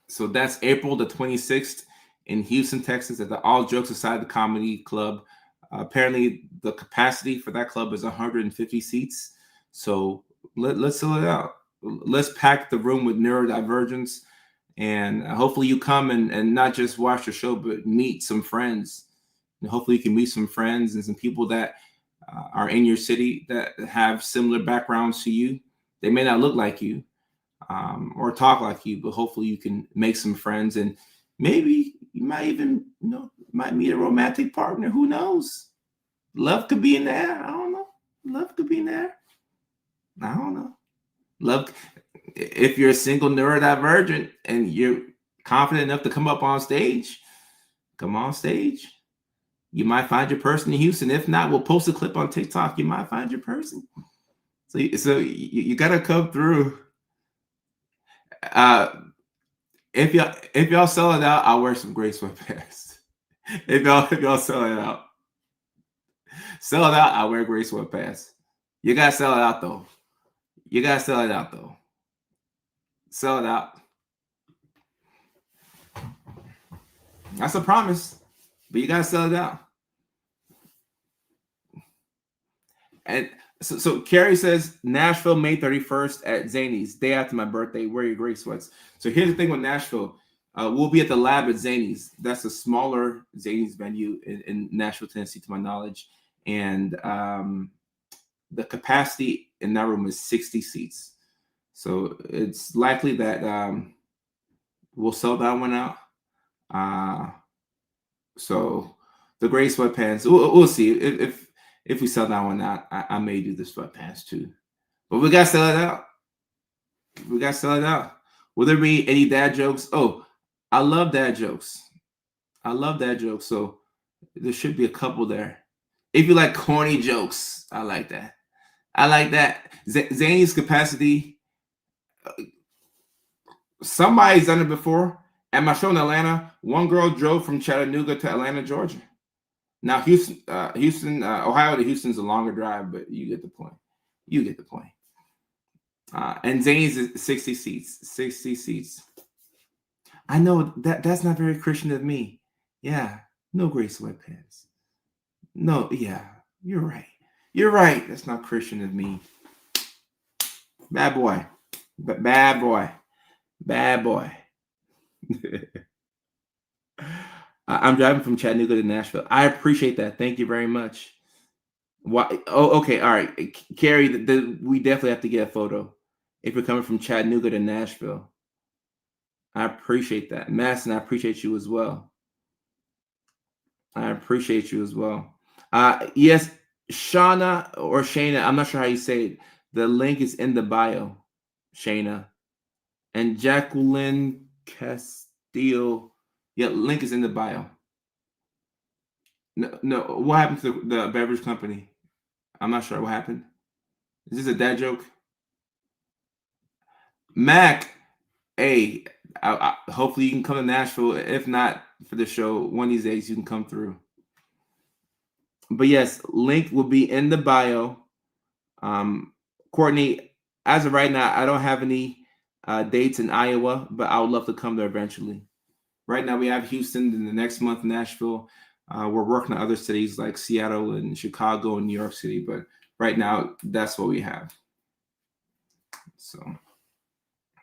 So that's April the 26th in Houston, Texas at the All Jokes Aside the Comedy Club. Apparently, the capacity for that club is 150 seats. So let's fill it out. Let's pack the room with neurodivergence, and hopefully you come and not just watch the show, but meet some friends. And hopefully you can meet some friends and some people that are in your city that have similar backgrounds to you. They may not look like you or talk like you, but hopefully you can make some friends, and maybe you might even might meet a romantic partner. Who knows? Love could be in there. I don't know. Love could be in there. I don't know. Love, if you're a single neurodivergent and you're confident enough to come up on stage, come on stage. You might find your person in Houston. If not, we'll post a clip on TikTok. You might find your person. So you gotta come through. If y'all sell it out, I'll wear some gray sweatpants. If y'all sell it out, I'll wear gray sweatpants. You gotta sell it out though. Sell it out. That's a promise, but you gotta sell it out. And so Carrie says Nashville, May 31st at Zany's, day after my birthday. Wear your gray sweats. So here's the thing with Nashville. We'll be at the Lab at Zany's. That's a smaller Zany's venue in Nashville, Tennessee, to my knowledge. And the capacity in that room is 60 seats. So it's likely that we'll sell that one out. So the gray sweatpants, we'll see. If we sell that one out, I may do the sweatpants too. But we got to sell it out. Will there be any dad jokes? Oh, I love dad jokes. So There should be a couple there. If you like corny jokes, I like that. I like that. Zany's capacity. Somebody's done it before. At my show in Atlanta, one girl drove from Chattanooga to Atlanta, Georgia. Now, Ohio to Houston's a longer drive, but you get the point. You get the point. And Zany's is 60 seats. 60 seats. I know that's not very Christian of me. Yeah, no gray sweatpants. No, yeah, you're right. You're right. That's not Christian of me. Bad boy. Bad boy. Bad boy. I'm driving from Chattanooga to Nashville. I appreciate that. Thank you very much. Why? Oh, okay. All right. Carrie, we definitely have to get a photo if you're coming from Chattanooga to Nashville. I appreciate that. Madison, I appreciate you as well. I appreciate you as well. Yes, Shauna or Shayna, I'm not sure how you say it. The link is in the bio, Shayna. And Jacqueline Castillo. Yeah, link is in the bio. No. What happened to the beverage company? I'm not sure what happened. Is this a dad joke? Mac, hey, hopefully you can come to Nashville. If not for the show, one of these days you can come through. But yes, link will be in the bio. Courtney, as of right now, I don't have any dates in Iowa, but I would love to come there eventually. Right now we have Houston, and the next month Nashville. We're working on other cities like Seattle and Chicago and New York City, but right now that's what we have. So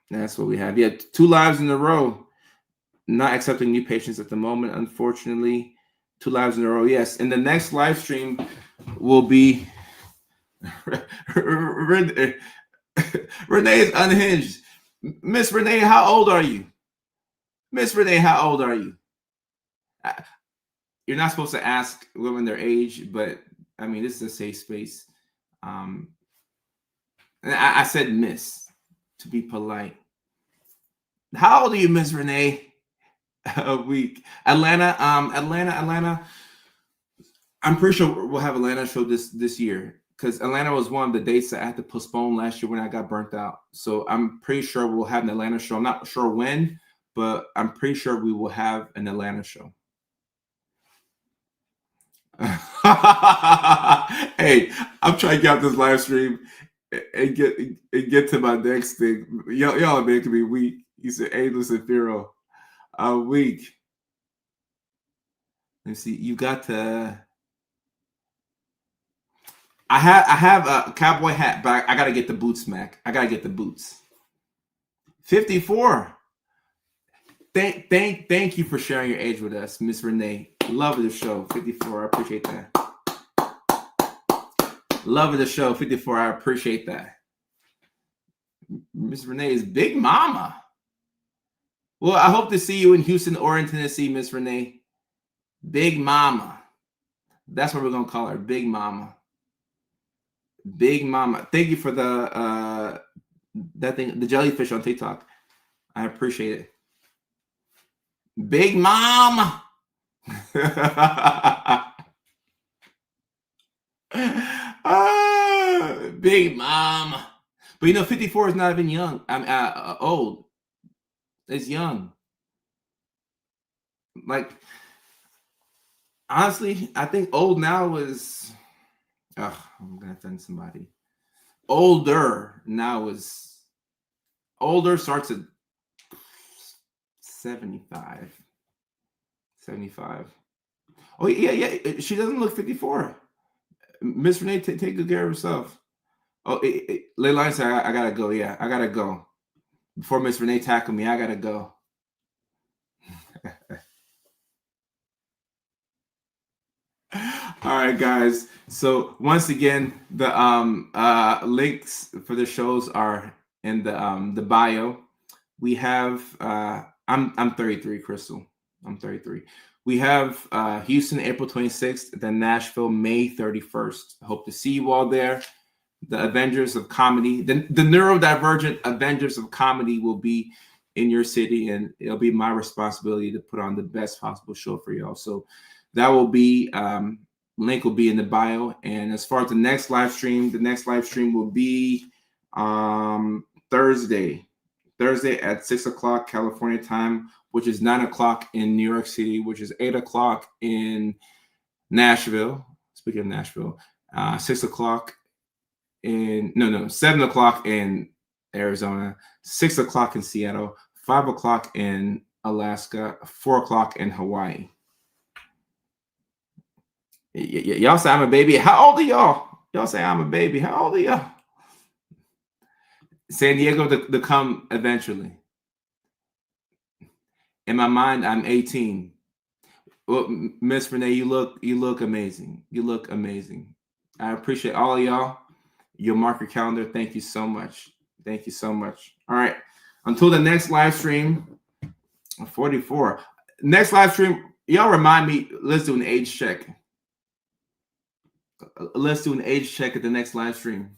that's what we have. Yeah, 2 lives in a row. Not accepting new patients at the moment, unfortunately. 2 lives in a row. Yes, and the next live stream will be Renee is unhinged. Miss Renee, how old are you? Miss Renee, how old are you? You're not supposed to ask women their age, but I mean, this is a safe space. And I said miss to be polite. How old are you, Miss Renee? A week. Atlanta. I'm pretty sure we'll have Atlanta show this year because Atlanta was one of the dates that I had to postpone last year when I got burnt out. So I'm pretty sure we'll have an Atlanta show. I'm not sure when, but I'm pretty sure we will have an Atlanta show. Hey, I'm trying to get out this live stream and get to my next thing. Y'all are making me weak. He said, "Aimless and Firo, I'm weak." Let's see. You got to. I have a cowboy hat, but I gotta get the boots, Mac. I gotta get the boots. 54. Thank you for sharing your age with us, Miss Renee. Love the show. 54. I appreciate that. Love of the show. 54. I appreciate that. Miss Renee is Big Mama. Well, I hope to see you in Houston or in Tennessee, Miss Renee. Big Mama. That's what we're gonna call her, Big Mama. Big Mama. Thank you for the that thing, the jellyfish on TikTok. I appreciate it. Big Mama. Big Mama. But you know, 54 is not even young. I'm old. It's young. Like, honestly, I think old now is. Oh, I'm gonna offend somebody. Older now is. Older starts at 75. 75. Oh yeah. She doesn't look 54. Miss Renee, take good care of herself. Oh, Leilani said, I gotta go. Yeah, I gotta go. Before Miss Renee tackle me, I gotta go. All right, guys. So once again, the links for the shows are in the bio. We have I'm 33, Crystal. I'm 33. We have Houston, April 26th, then Nashville, May 31st. Hope to see you all there. The Avengers of Comedy, the neurodivergent Avengers of Comedy will be in your city, and it'll be my responsibility to put on the best possible show for y'all. So That will be link will be in the bio. And as far as the next live stream will be Thursday at 6 o'clock California time, which is 9 o'clock in New York City, which is 8 o'clock in Nashville. Speaking of Nashville, 6 o'clock in 7 o'clock in Arizona, 6 o'clock in Seattle, 5 o'clock in Alaska, 4 o'clock in Hawaii. Y'all say I'm a baby. How old are y'all? Y'all say I'm a baby. How old are y'all? San Diego to come eventually. In my mind, I'm 18. Well, Miss Renee, you look amazing. You look amazing. I appreciate all of y'all. You'll mark your calendar. Thank you so much. Thank you so much. All right. Until the next live stream, 44. Next live stream, y'all remind me, let's do an age check. Let's do an age check at the next live stream.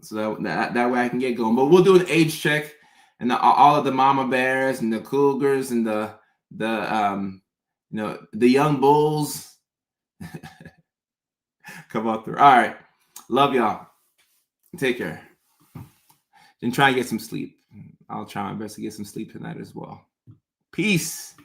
So that way I can get going. But we'll do an age check, and all of the mama bears and the cougars and the young bulls come up through. All right. Love y'all. Take care. And try and get some sleep. I'll try my best to get some sleep tonight as well. Peace.